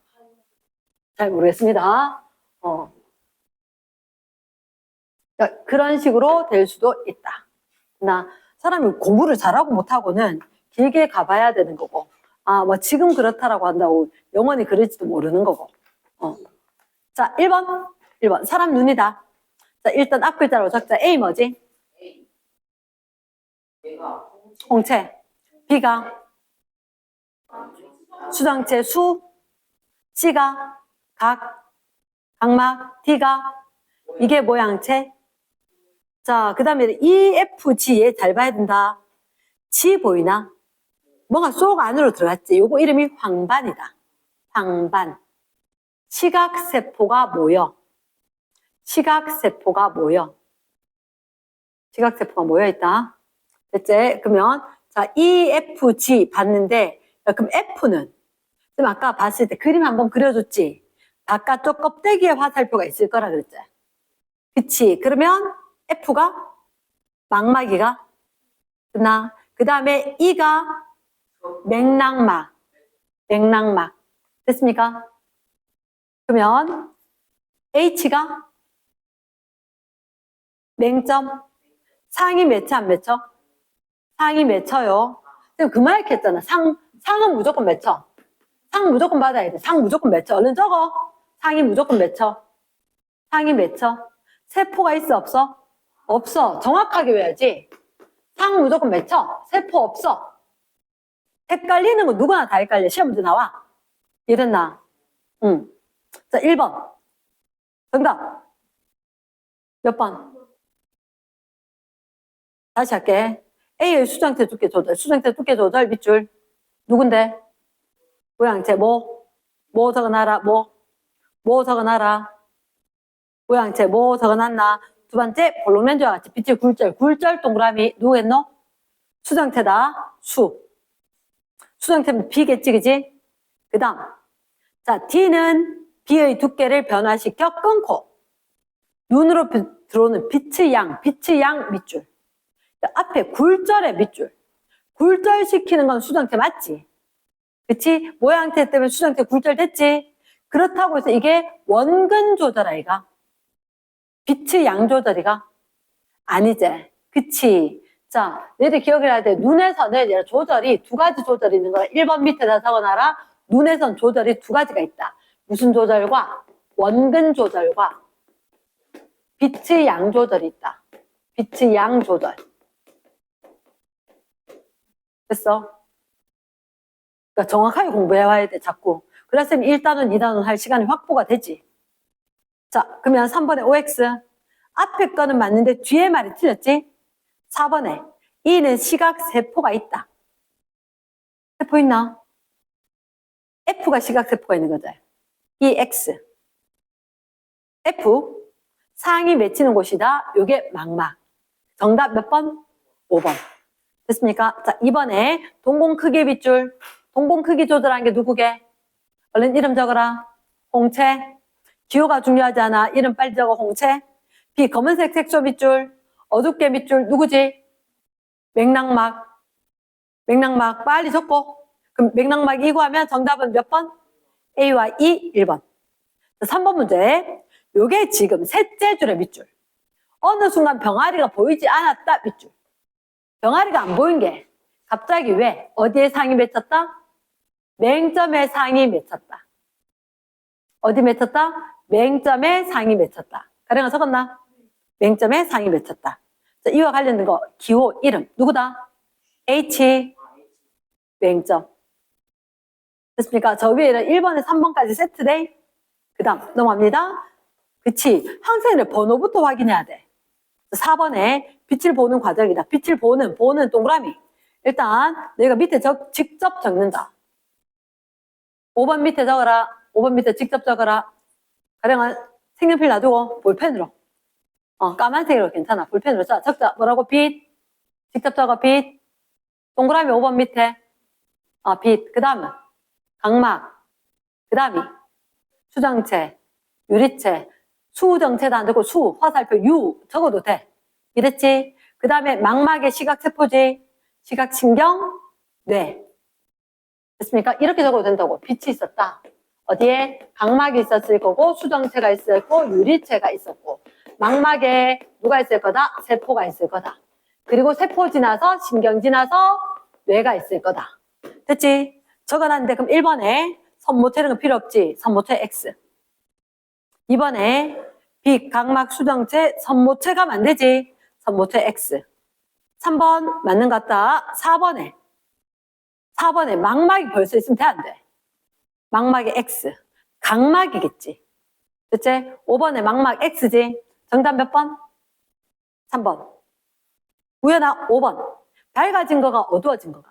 잘 모르겠습니다. 그러니까 그런 식으로 될 수도 있다. 나 사람이 공부를 잘하고 못하고는 길게 가봐야 되는 거고, 뭐 지금 그렇다라고 한다고 영원히 그럴지도 모르는 거고. 자, 1번. 사람 눈이다. 자, 일단 앞 글자로 적자. A 뭐지? 홍채. B가 수정체 수, C가 각, 각막, D가 이게 모양체. 자, 그 다음에 EFG 얘 잘 봐야 된다. G 보이나? 뭐가 쏙 안으로 들어갔지. 요거 이름이 황반이다. 황반. 시각세포가 모여. 시각세포가 모여. 시각세포가 모여있다. 됐지? 그러면, 자, EFG 봤는데, 그럼 F는? 지금 아까 봤을 때 그림 한번 그려줬지? 바깥쪽 껍데기에 화살표가 있을 거라 그랬지? 그치? 그러면 F가 망막이가 끝나. 그 다음에 E가 맥락막. 맥락막. 됐습니까? 그러면 H가 맹점. 상이 맺혀 안 맺혀? 상이 맺혀요. 그 말 이렇게 했잖아. 상은 무조건 맺혀. 상 무조건 받아야 돼. 상 무조건 맺혀. 얼른 적어. 상이 무조건 맺혀. 상이 맺혀. 세포가 있어 없어? 없어. 정확하게 외워야지. 상 무조건 맺혀. 세포 없어. 헷갈리는 거 누구나 다 헷갈려. 시험 문제 나와. 이해됐나? 응. 자, 1번. 정답. 몇 번? 다시 할게. A의 수정체 두께 조절. 수정체 두께 조절 밑줄. 누군데? 모양체 뭐 적어놔라. 뭐 적어놔라. 모양체 뭐 적어놨나. 두 번째 볼록렌즈와 같이 빛의 굴절 동그라미 누구겠노? 수정체다. 수정체는 B겠지 그지? 그 다음 자 D는 B의 두께를 변화시켜 끊고 눈으로 들어오는 빛의 양 밑줄. 앞에 굴절의 밑줄. 굴절시키는 건 수정체 맞지? 그치? 모양체 때문에 수정체 굴절됐지? 그렇다고 해서 이게 원근 조절 아이가? 빛의 양 조절이가? 아니지. 그치? 자, 너희들 기억을 해야 돼. 눈에서는 조절이 두 가지 조절이 있는 거야. 1번 밑에다 적어놔라. 눈에선 조절이 두 가지가 있다. 무슨 조절과? 원근 조절과 빛의 양 조절이 있다. 빛의 양 조절. 됐어? 그러니까 정확하게 공부해와야 돼, 자꾸. 그랬으면 1단원, 2단원 할 시간이 확보가 되지. 자, 그러면 3번에 OX. 앞에 거는 맞는데 뒤에 말이 틀렸지? 4번에 E는 시각세포가 있다. 세포 있나? F가 시각세포가 있는 거죠. EX. F. 상이 맺히는 곳이다. 요게 망막. 정답 몇 번? 5번. 됐습니까? 자, 2번에 동공 크기 밑줄. 동공 크기 조절한 게 누구게? 얼른 이름 적어라. 홍채. 기호가 중요하지 않아. 이름 빨리 적어. 홍채. B. 검은색 색소 밑줄. 어둡게 밑줄. 누구지? 맥락막. 맥락막 빨리 적고. 그럼 맥락막 이고 하면 정답은 몇 번? A와 E 1번. 자, 3번 문제. 요게 지금 셋째 줄의 밑줄. 어느 순간 병아리가 보이지 않았다 밑줄. 병아리가 안 보인 게 갑자기 왜? 어디에 상이 맺혔다? 맹점에 상이 맺혔다. 어디 맺혔다? 맹점에 상이 맺혔다. 가령아 적었나? 맹점에 상이 맺혔다. 자, 이와 관련된 거 기호 이름 누구다? H 맹점. 됐습니까? 저 위에는 1번에 3번까지 세트돼. 그 다음 넘어갑니다. 그치? 항생의 번호부터 확인해야 돼. 4번에 빛을 보는 과정이다. 빛을 보는 동그라미. 일단 내가 밑에 직접 적는다. 5번 밑에 적어라. 5번 밑에 직접 적어라. 가령은 색연필 놔두고 볼펜으로. 까만색으로 괜찮아. 볼펜으로 적자. 뭐라고? 빛. 직접 적어. 빛. 동그라미 5번 밑에. 빛. 그 다음은 각막. 그 다음이 수정체, 유리체, 수정체도 안 되고 화살표 U 적어도 돼. 이랬지? 그 다음에 망막의 시각세포지. 시각신경, 뇌. 됐습니까? 이렇게 적어도 된다고. 빛이 있었다. 어디에? 각막이 있었을 거고, 수정체가 있었고, 유리체가 있었고, 망막에 누가 있을 거다? 세포가 있을 거다. 그리고 세포 지나서, 신경 지나서, 뇌가 있을 거다. 됐지? 적어놨는데, 그럼 1번에 선모체 이런 거 필요 없지? 선모체 X. 2번에 빛, 각막, 수정체, 선모체가 만들지? 선모체 X. 3번 맞는 것 같다. 4번에 망막이 벌써 있으면 돼, 안 돼? 망막이 X. 각막이겠지. 그치? 5번에 망막 X지. 정답 몇 번? 3번. 우연아 5번. 밝아진 거가 어두워진 거가.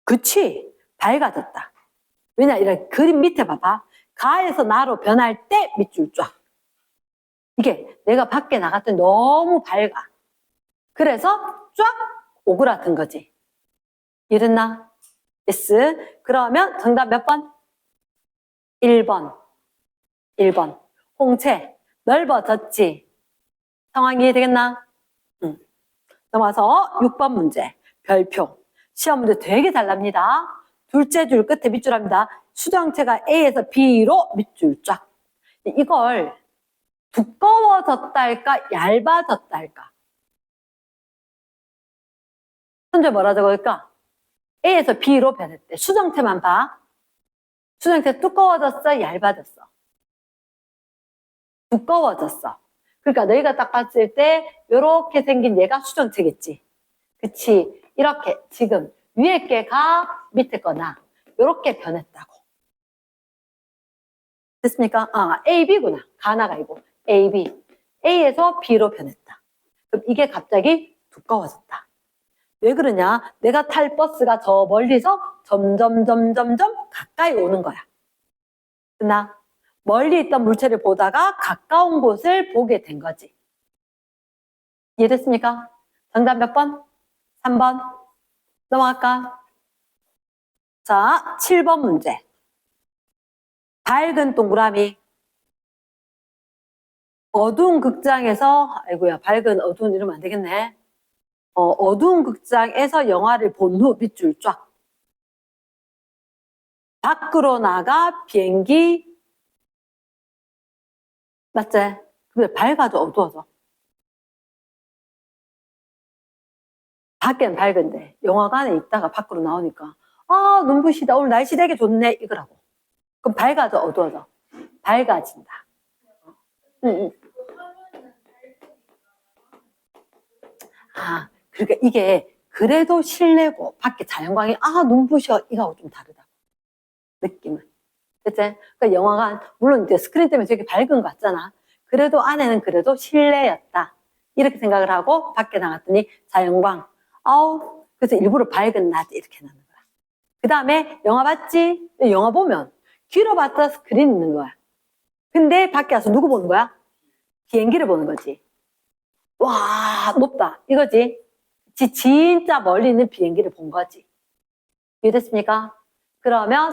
그치? 밝아졌다. 왜냐? 이런 그림 밑에 봐봐. 가에서 나로 변할 때 밑줄 쫙. 이게 내가 밖에 나갔더니 너무 밝아. 그래서 쫙 오그라든 거지. 이랬나? yes. 그러면 정답 몇 번? 1번. 1번. 홍채 넓어졌지. 상황 이해되겠나? 응. 넘어와서 6번 문제. 별표. 시험 문제 되게 잘 납니다. 둘째 줄 끝에 밑줄합니다. 수정체가 A에서 B로 밑줄 쫙. 이걸 두꺼워졌다 할까? 얇아졌다 할까? 현재 뭐라 적을까? A에서 B로 변했대. 수정체만 봐. 수정체 두꺼워졌어? 얇아졌어? 두꺼워졌어. 그러니까 너희가 딱 봤을 때 이렇게 생긴 얘가 수정체겠지. 그치? 이렇게 지금 위에 게가 밑에 거나 이렇게 변했다고. 됐습니까? A, B구나. 가나가 아니고 A, B. A에서 B로 변했다. 그럼 이게 갑자기 두꺼워졌다. 왜 그러냐? 내가 탈 버스가 저 멀리서 점점 가까이 오는 거야. 그나 멀리 있던 물체를 보다가 가까운 곳을 보게 된 거지. 이해됐습니까? 정답 몇 번? 3번. 넘어갈까? 자, 7번 문제. 밝은 동그라미. 어두운 극장에서, 아이고야, 밝은 어두운 이러면 안 되겠네. 어두운 극장에서 영화를 본 후 밑줄 쫙. 밖으로 나가 비행기. 맞지? 근데 밝아져, 어두워져. 밖에는 밝은데 영화관에 있다가 밖으로 나오니까 눈부시다. 오늘 날씨 되게 좋네. 이거라고. 그럼 밝아져, 어두워져? 밝아진다. 응. 그러니까 이게 그래도 실내고 밖에 자연광이 눈부셔. 이거하고 좀 다르다. 느낌은. 그치? 그러니까 영화관 물론 이제 스크린 때문에 되게 밝은 것 같잖아. 그래도 안에는 그래도 실내였다. 이렇게 생각을 하고 밖에 나갔더니 자연광. 그래서 일부러 밝은 낮 이렇게 나는 거야. 그 다음에 영화 봤지? 영화 보면 뒤로 봤다 스크린 있는 거야. 근데 밖에 와서 누구 보는 거야? 비행기를 보는 거지. 와, 높다. 이거지. 진짜 멀리 있는 비행기를 본 거지. 이해됐습니까? 그러면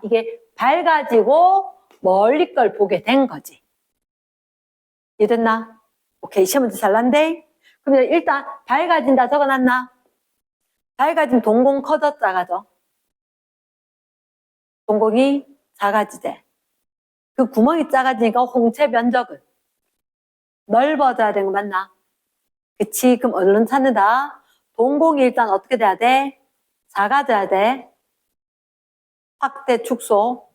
이게 밝아지고 멀리 걸 보게 된 거지. 이해됐나? 오케이, 시험 문제 잘 난대. 그러면 일단 밝아진다 적어놨나? 밝아진 동공 커져 작아져? 동공이 작아지대. 그 구멍이 작아지니까 홍채 면적은 넓어져야 되는 거 맞나? 그치? 그럼 얼른 찾는다. 동공이 일단 어떻게 돼야 돼? 작아져야 돼. 확대, 축소,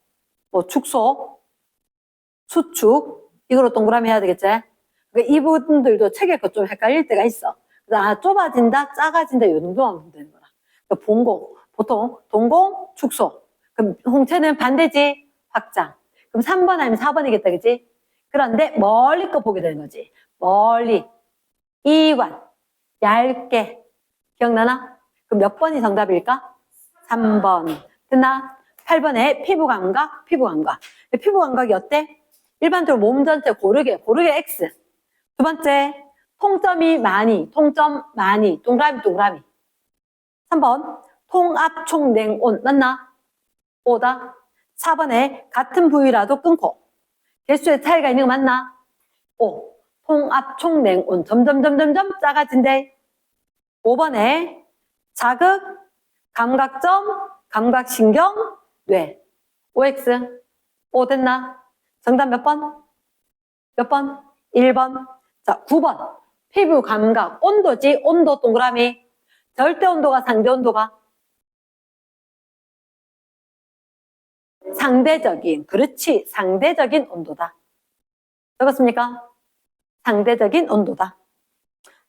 축소, 수축. 이거로 동그라미 해야 되겠지? 그러니까 이분들도 책에 거 좀 헷갈릴 때가 있어. 좁아진다, 작아진다, 이 정도만 보면 되는 거라. 그러니까 봉공, 보통 동공, 축소. 그럼 홍채는 반대지, 확장. 그럼 3번 아니면 4번이겠다, 그치? 그런데 멀리 거 보게 되는 거지. 멀리. 이관. 얇게. 기억나나? 그럼 몇 번이 정답일까? 3번. 됐나? 8번에 피부 감각, 피부 감각. 피부 감각이 어때? 일반적으로 몸 전체 고르게 X. 두 번째, 통점이 많이, 통점 많이, 동그라미. 3번, 통압총냉온, 맞나? 오다. 4번에 같은 부위라도 끊고, 개수의 차이가 있는 거 맞나? 오, 통압총냉온, 점점 작아진대. 5번에 자극, 감각점, 감각신경, 뇌. OX. O 됐나? 정답 몇 번? 몇 번? 1번. 자, 9번. 피부 감각, 온도지, 온도 동그라미. 절대 온도가 상대 온도가? 상대적인, 그렇지. 상대적인 온도다. 적었습니까? 상대적인 온도다.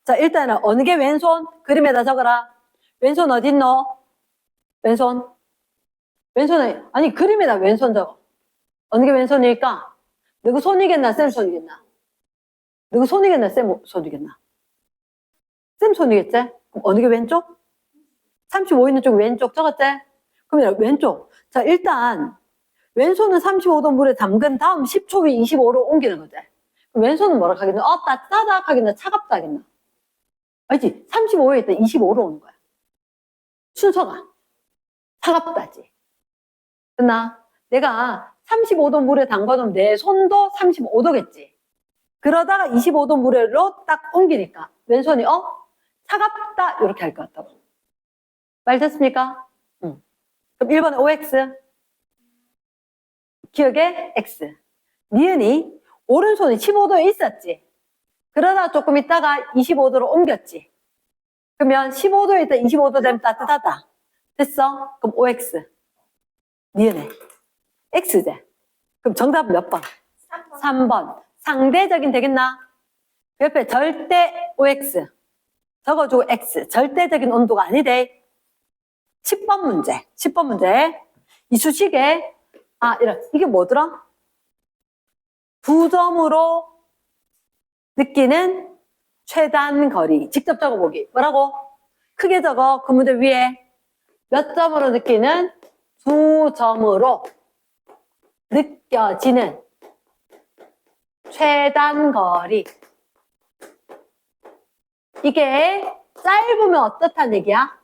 자, 일단은 어느 게 왼손? 그림에다 적어라. 왼손 어딨노? 왼손 왼손에, 아니, 그림에다 왼손 적어. 어느 게 왼손일까? 너그 손이겠나, 쌤 손이겠나? 너그 손이겠나, 쌤 손이겠나? 쌤 손이겠지? 그럼 어느 게 왼쪽? 35 있는 쪽 왼쪽 적었지? 그러면 왼쪽. 자, 일단, 왼손은 35도 물에 담근 다음 10초 후에 25로 옮기는 거지. 그럼 왼손은 뭐라 하겠나? 따뜻하다 하겠나? 차갑다 하겠나? 알지? 35에 있다 25로 오는 거야. 순서가. 차갑다지. 됐나? 내가 35도 물에 담궈놓으면 내 손도 35도겠지. 그러다가 25도 물에로 딱 옮기니까 왼손이 차갑다 이렇게 할 것 같다고. 말 됐습니까? 응. 그럼 1번에 OX. 기억에 X. 니은이 오른손이 15도에 있었지. 그러다 조금 있다가 25도로 옮겼지. 그러면 15도에 있다 25도 되면 따뜻하다. 됐어? 그럼 OX. 니은에 X제. 그럼 정답은 몇 번? 3번. 상대적인 되겠나? 그 옆에 절대 OX. 적어주고 X. 절대적인 온도가 아니래. 10번 문제. 10번 문제. 이 수식에, 이게 뭐더라? 두 점으로 느끼는 최단 거리. 직접 적어보기. 뭐라고? 크게 적어. 그 문제 위에. 몇 점으로 느끼는? 두 점으로 느껴지는 최단 거리. 이게 짧으면 어떻다는 얘기야?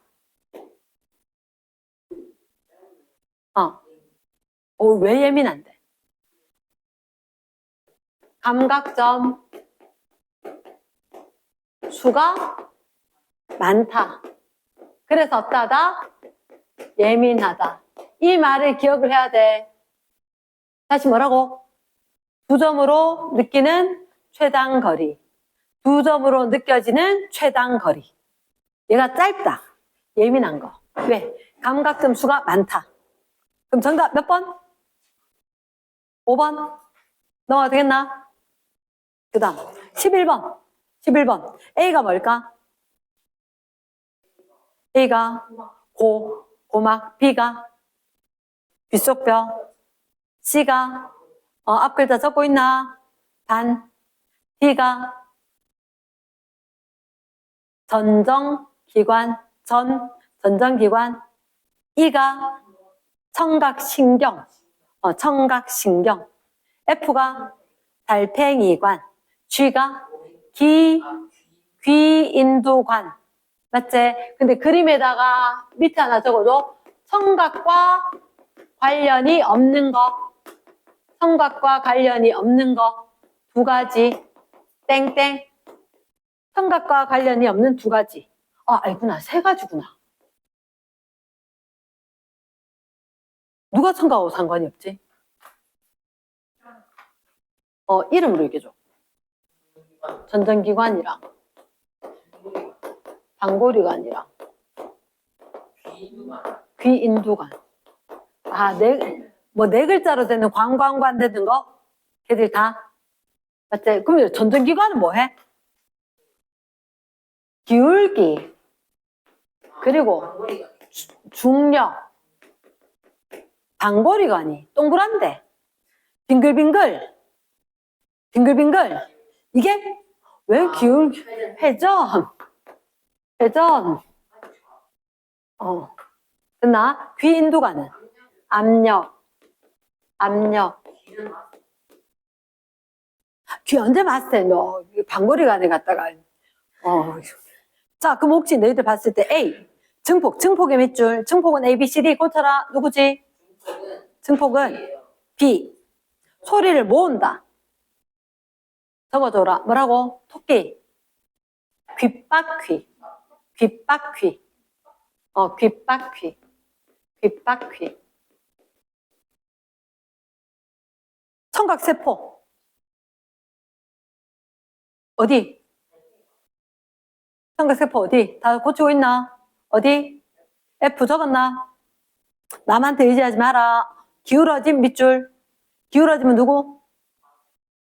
왜 예민한데? 감각점 수가 많다. 그래서 어떠하다? 예민하다. 이 말을 기억을 해야 돼. 다시 뭐라고? 두 점으로 느끼는 최단 거리. 두 점으로 느껴지는 최단 거리. 얘가 짧다. 예민한 거. 왜? 감각점 수가 많다. 그럼 정답 몇 번? 5번. 넘어가도 되겠나? 그 다음 11번. 11번. A가 뭘까? A가 고막. B가 귓속뼈. C가 앞글자 적고 있나? 단. D가 전정기관. 전정기관. E가 청각신경. 청각신경. F가 달팽이관. G가 귀인두관. 맞지? 근데 그림에다가 밑에 하나 적어도 청각과 관련이 없는 거. 청각과 관련이 없는 거. 두 가지. 땡땡. 청각과 관련이 없는 두 가지. 알구나. 세 가지구나. 누가 청각하고 상관이 없지? 이름으로 얘기해줘. 전정기관이랑 방골이관이랑 귀인두관. 네 글자로 되는 관광관 되는 거? 걔들 다? 맞지? 그럼 전정기관은 뭐 해? 기울기. 그리고 중력. 방골이관이 동그란데. 빙글빙글. 이게 왜 회전. 됐나? 귀인두관은 압력. 귀 언제 봤을 때 너 방골이관에 갔다가 자, 그럼 혹시 너희들 봤을 때 A 증폭의 몇 줄? 증폭은 A, B, C, D 고쳐라. 누구지? 증폭은 B. 소리를 모은다. 적어줘라. 뭐라고? 토끼. 귓바퀴. 귓바퀴. 청각세포. 어디? 청각세포 어디? 다 고치고 있나? 어디? F 적었나? 남한테 의지하지 마라. 기울어진 밑줄. 기울어지면 누구?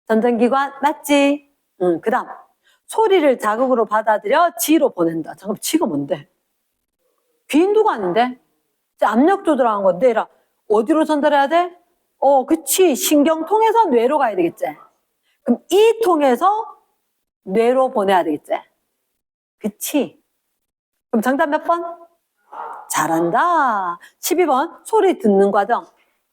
전정기관. 맞지? 그 다음. 소리를 자극으로 받아들여 G로 보낸다. 잠깐, G가 뭔데? 귀인두관인데? 압력 조절하는 건데, 어디로 전달해야 돼? 그치. 신경통에서 뇌로 가야 되겠지. 그럼 이 통해서 뇌로 보내야 되겠지. 그치. 그럼 정답 몇 번? 잘한다. 12번. 소리 듣는 과정.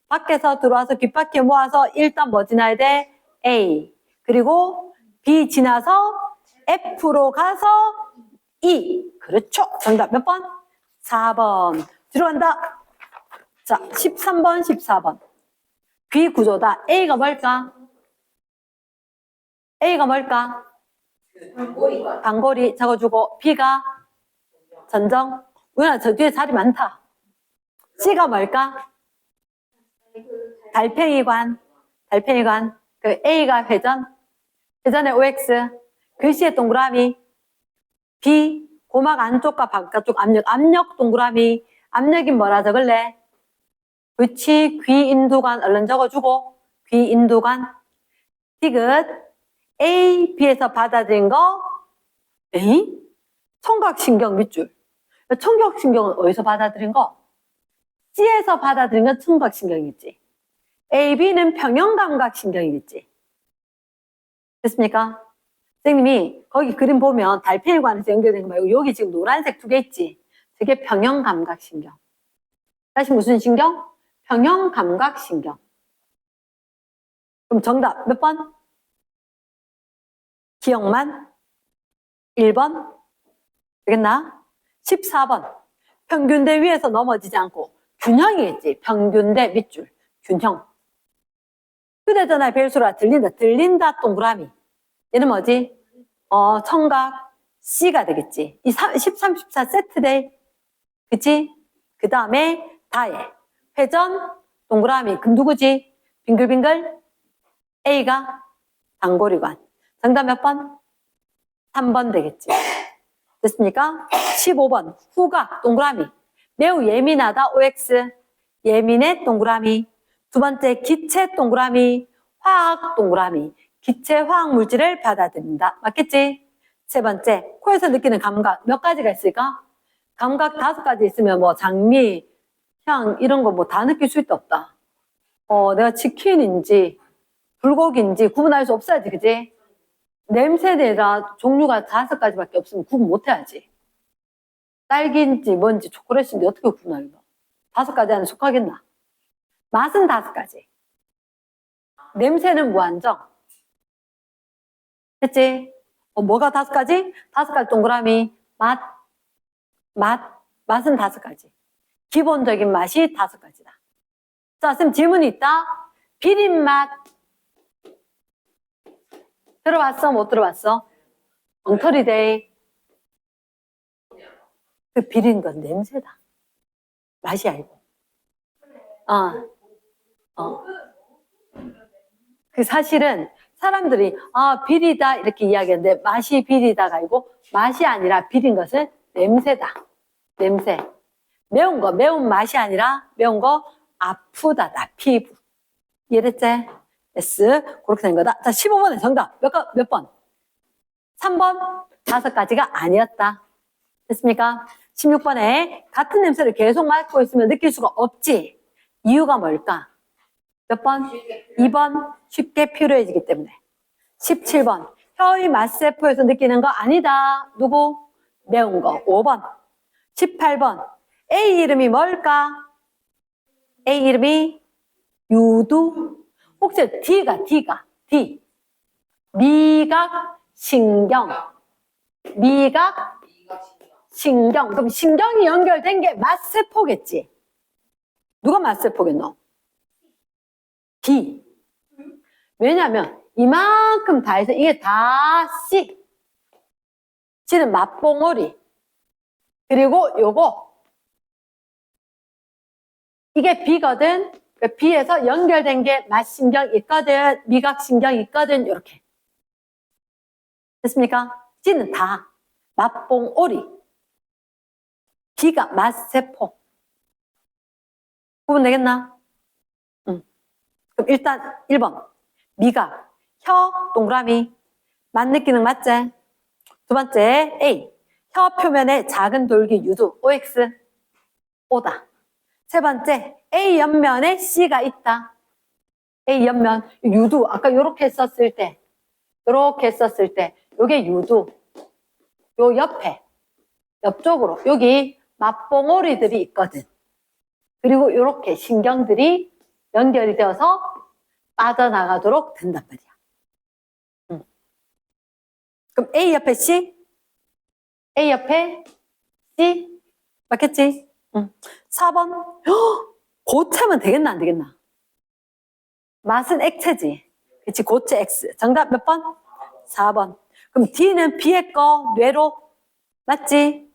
밖에서 들어와서 귓바퀴 모아서 일단 뭐 지나야 돼? A. 그리고 B 지나서 F로 가서 E. 그렇죠. 정답 몇 번? 4번. 뒤로 간다. 자, 13번, 14번. 귀 구조다. A가 뭘까? A가 뭘까? 방골이 적어주고, B가 전정. 우연아, 저 뒤에 자리 많다. C가 뭘까? 달팽이관. 달팽이관. 그 A가 회전. 회전의 OX. 글씨의 동그라미. B. 고막 안쪽과 바깥쪽 압력. 압력 동그라미. 압력이 뭐라 적을래? 그치. 귀인두관 얼른 적어주고. 귀인두관. 디귿. A, B에서 받아들인 거. 에이? 청각신경 밑줄. 청각신경은 어디서 받아들인 거? C에서 받아들인 건 청각신경이겠지. A, B는 평형감각신경이겠지. 됐습니까? 선생님이 거기 그림 보면 달팽이관에서 연결된 거 말고 여기 지금 노란색 2개 있지? 저게 평형감각신경. 다시 무슨 신경? 평형감각신경. 그럼 정답 몇 번? 기억만? 1번? 되겠나? 14번. 평균대 위에서 넘어지지 않고 균형이겠지. 평균대 밑줄. 균형. 휴대전화의 벨소리가 들린다. 들린다 동그라미. 얘는 뭐지? 청각 C가 되겠지. 이 13, 14 세트대. 그치? 그 다음에 다해. 회전 동그라미. 그럼 누구지? 빙글빙글. A가 단고리관. 정답 몇 번? 3번 되겠지. 됐습니까? 15번. 후각 동그라미. 매우 예민하다. OX. 예민해 동그라미. 두 번째 기체 동그라미. 화학 동그라미. 기체 화학 물질을 받아들인다. 맞겠지? 세 번째 코에서 느끼는 감각 몇 가지가 있을까? 감각 5가지 있으면 뭐 장미, 향 이런 거 뭐 다 느낄 수 있다 없다. 내가 치킨인지 불고기인지 구분할 수 없어야지. 그지? 냄새내라 종류가 5가지밖에 없으면 구분 못해야지. 딸기인지 뭔지 초콜릿인지 어떻게 구분하겠노? 5가지 안에 속하겠나? 맛은 5가지. 냄새는 무한정. 됐지? 뭐가 5가지? 5가지 동그라미. 맛은 5가지. 기본적인 맛이 5가지다. 자, 쌤 질문이 있다. 비린맛. 들어봤어? 못 들어봤어? 엉터리데이. 그 비린 건 냄새다. 맛이 아니고. 그 사실은 사람들이 비리다 이렇게 이야기하는데 맛이 비리다가 아니고 맛이 아니라 비린 것은 냄새다. 냄새. 매운 거 매운 맛이 아니라 매운 거 아프다다. 피부. 이해됐지? S. 그렇게 된 거다. 자, 15번의 정답. 몇 번? 3번. 5가지가 아니었다. 됐습니까? 16번에 같은 냄새를 계속 맡고 있으면 느낄 수가 없지. 이유가 뭘까? 몇 번? 2번. 쉽게 피로해지기 때문에. 17번. 혀의 맛세포에서 느끼는 거 아니다. 누구? 매운 거. 5번. 18번. A 이름이 뭘까? A 이름이 유두. 혹시 D가. D. 미각신경. 미각신경. 그럼 신경이 연결된 게 맛세포겠지. 누가 맛세포겠노? D. 왜냐하면 이만큼 다 해서 이게 다 C. C는 맛봉오리. 그리고 요거. 이게 B거든. B에서 연결된 게 맛신경 있거든. 미각신경 있거든. 이렇게. 됐습니까? C는 다. 맛봉오리. B가 맛세포. 구분되겠나? 그럼 일단 1번. 미각. 혀 동그라미. 맛 느끼는 맞지? 두 번째 A. 혀 표면에 작은 돌기 유두. OX. O다. 세 번째, A 옆면에 C가 있다. A 옆면, 유두. 아까 요렇게 썼을 때, 요게 유두. 요 옆에, 옆쪽으로, 여기 맞봉오리들이 있거든. 그리고 요렇게 신경들이 연결이 되어서 빠져나가도록 된단 말이야. 그럼 A 옆에 C? A 옆에 C? 맞겠지? 4번. 고체면 되겠나, 안 되겠나? 맛은 액체지. 그치, 고체 X. 정답 몇 번? 4번. 그럼 D는 B의 거, 뇌로. 맞지?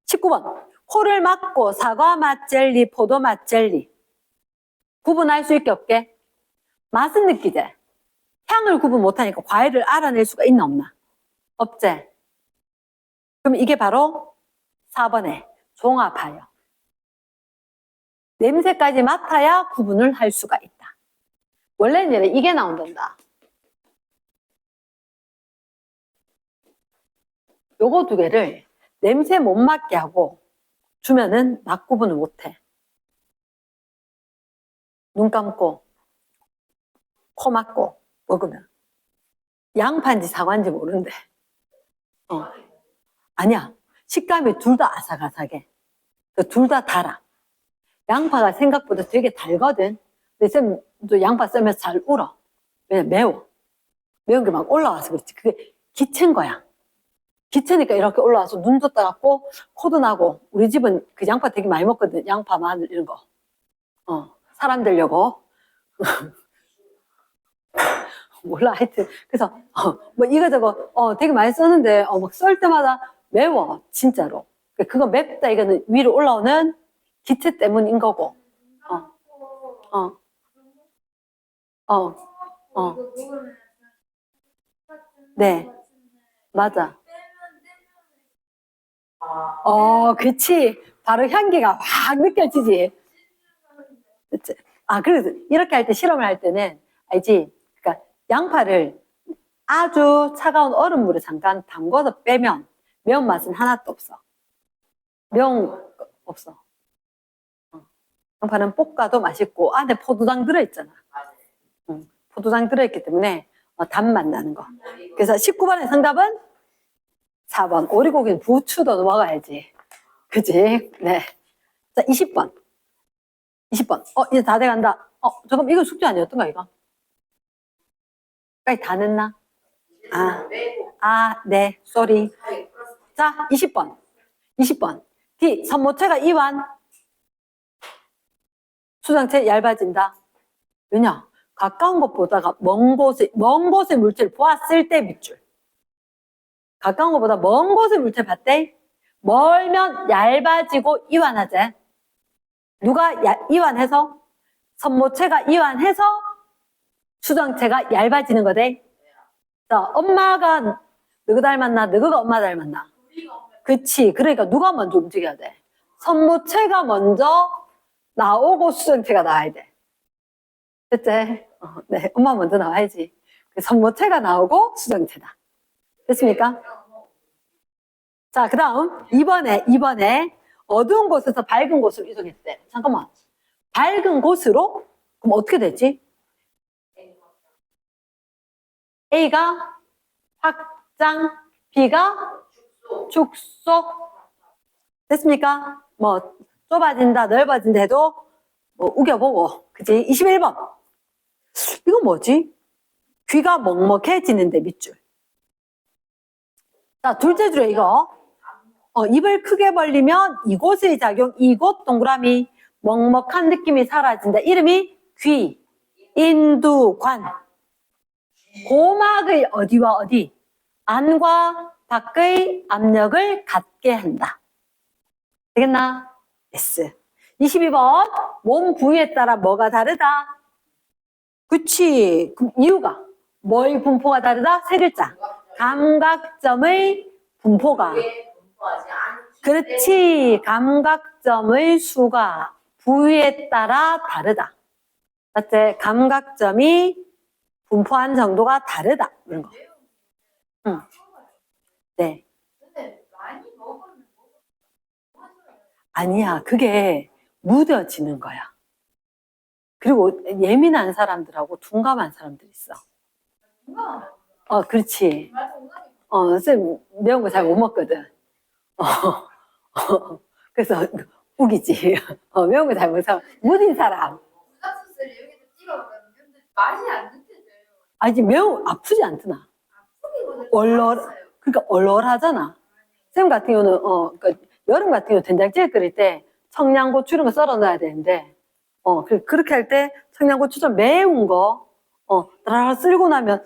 19번. 코를 막고 사과 맛 젤리, 포도 맛 젤리. 구분할 수 있게 없게? 맛은 느끼지? 향을 구분 못하니까 과일을 알아낼 수가 있나 없나? 없지? 그럼 이게 바로 4번의 종합하여. 냄새까지 맡아야 구분을 할 수가 있다. 원래는 이게 나온단다. 요거 두 개를 냄새 못 맡게 하고 주면은 맛 구분을 못해. 눈 감고 코 막고 먹으면 양파인지 사과인지 모르는데 아니야. 식감이 둘 다 아삭아삭해. 둘 다 달아. 양파가 생각보다 되게 달거든. 근데 쌤도 양파 썰면서 잘 울어. 왜냐면 매워. 매운 게 막 올라와서 그렇지. 그게 기체인 거야. 기체니까 이렇게 올라와서 눈도 따갑고 코도 나고. 우리 집은 그 양파 되게 많이 먹거든. 양파, 마늘 이런 거. 사람 되려고. 몰라 하여튼 그래서 뭐 이거저거 되게 많이 썼는데 막 썰 때마다 매워 진짜로. 그거 맵다 이거는 위로 올라오는 기체 때문인 거고. 네, 맞아. 그치. 바로 향기가 확 느껴지지. 그치. 그래서 이렇게 할 때 실험을 할 때는 알지? 그러니까 양파를 아주 차가운 얼음물에 잠깐 담궈서 빼면 매운맛은 하나도 없어. 매운 없어. 양파는 볶아도 맛있고 안에 포도당 들어있잖아. 포도당 들어있기 때문에 단맛 나는 거. 그래서 19번의 정답은 4번. 오리고기는 부추도 먹어야지. 그치? 네. 자, 20번. 20번. 이제 다 돼간다. 잠깐 이거 숙제 아니었던가, 이거? 까지 다 냈나? 네. 쏘리. 자, 20번. 20번. D. 선모체가 이완. 수정체 얇아진다. 왜냐? 가까운 것보다가 먼 곳의 물체를 보았을 때 밑줄. 가까운 것보다 먼 곳의 물체를 봤대? 멀면 얇아지고 이완하지. 누가 이완해서? 선모체가 이완해서 수정체가 얇아지는 거대. 자, 엄마가 누구 닮았나? 누구가 엄마 닮았나? 그치. 그러니까 누가 먼저 움직여야 돼? 선모체가 먼저 나오고 수정체가 나와야 돼. 됐지? 네, 엄마 먼저 나와야지. 선모체가 나오고 수정체다. 됐습니까? 자, 그 다음 2번에 어두운 곳에서 밝은 곳으로 이동했대. 잠깐만. 밝은 곳으로? 그럼 어떻게 되지? A가 확장, B가 축소. 됐습니까? 뭐 좁아진다, 넓어진다 해도 뭐 우겨보고. 그치? 21번. 이건 뭐지? 귀가 먹먹해지는데 밑줄. 자, 둘째 줄에 이거. 입을 크게 벌리면 이곳의 작용, 이곳 동그라미 먹먹한 느낌이 사라진다. 이름이 귀, 인두관. 고막의 어디와 어디? 안과 밖의 압력을 갖게 한다. 되겠나? S. 22번. 몸 부위에 따라 뭐가 다르다? 그치. 그럼 이유가? 뭐의 분포가 다르다? 세 글자. 감각점의 분포가. 그렇지. 감각점의 수가 부위에 따라 다르다. 맞지? 감각점이 분포한 정도가 다르다. 이런 거. 네. 아니야. 그게 무뎌지는 거야. 그리고 예민한 사람들하고 둔감한 사람들이 있어. 누가 그렇지. 말 동감이 쌤 매운 거 잘 못 먹거든. 그래서 우기지. 매운 거 잘 못 먹어. 무딘 사람. 불닭소스를 여기다 찍어봤거든요. 근데 맛이 안 느껴져요. 아니, 아프지 않더나. 아프기보다 얼얼- 맛있어요. 그러니까 얼얼하잖아. 쌤 같은 경우는, 그러니까 여름 같은 경우 된장찌개 끓일 때 청양고추 이런 거 썰어 놔야 되는데, 그렇게 할 때 청양고추 좀 매운 거, 따라라 쓸고 나면,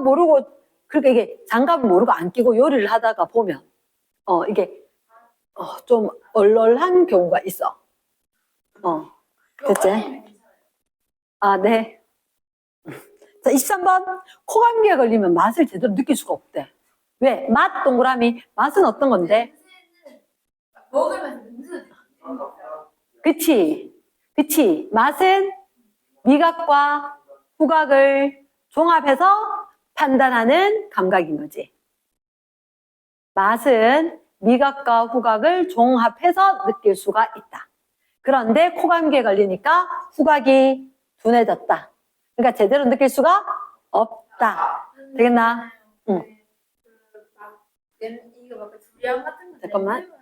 모르고, 그러니까 이게 장갑을 모르고 안 끼고 요리를 하다가 보면, 이게, 좀 얼얼한 경우가 있어. 됐지? 원래는 괜찮아요. 네. 자, 23번. 코감기에 걸리면 맛을 제대로 느낄 수가 없대. 왜? 맛 동그라미. 맛은 어떤 건데? 냄새는 먹으면서 냄새는 느끼는 거 없어요. 그치. 맛은 미각과 후각을 종합해서 판단하는 감각인 거지. 맛은 미각과 후각을 종합해서 느낄 수가 있다. 그런데 코감기에 걸리니까 후각이 둔해졌다. 그러니까 제대로 느낄 수가 없다. 되겠나? 응. 이거 막 두리안 같은 거 잠깐만. 냄새만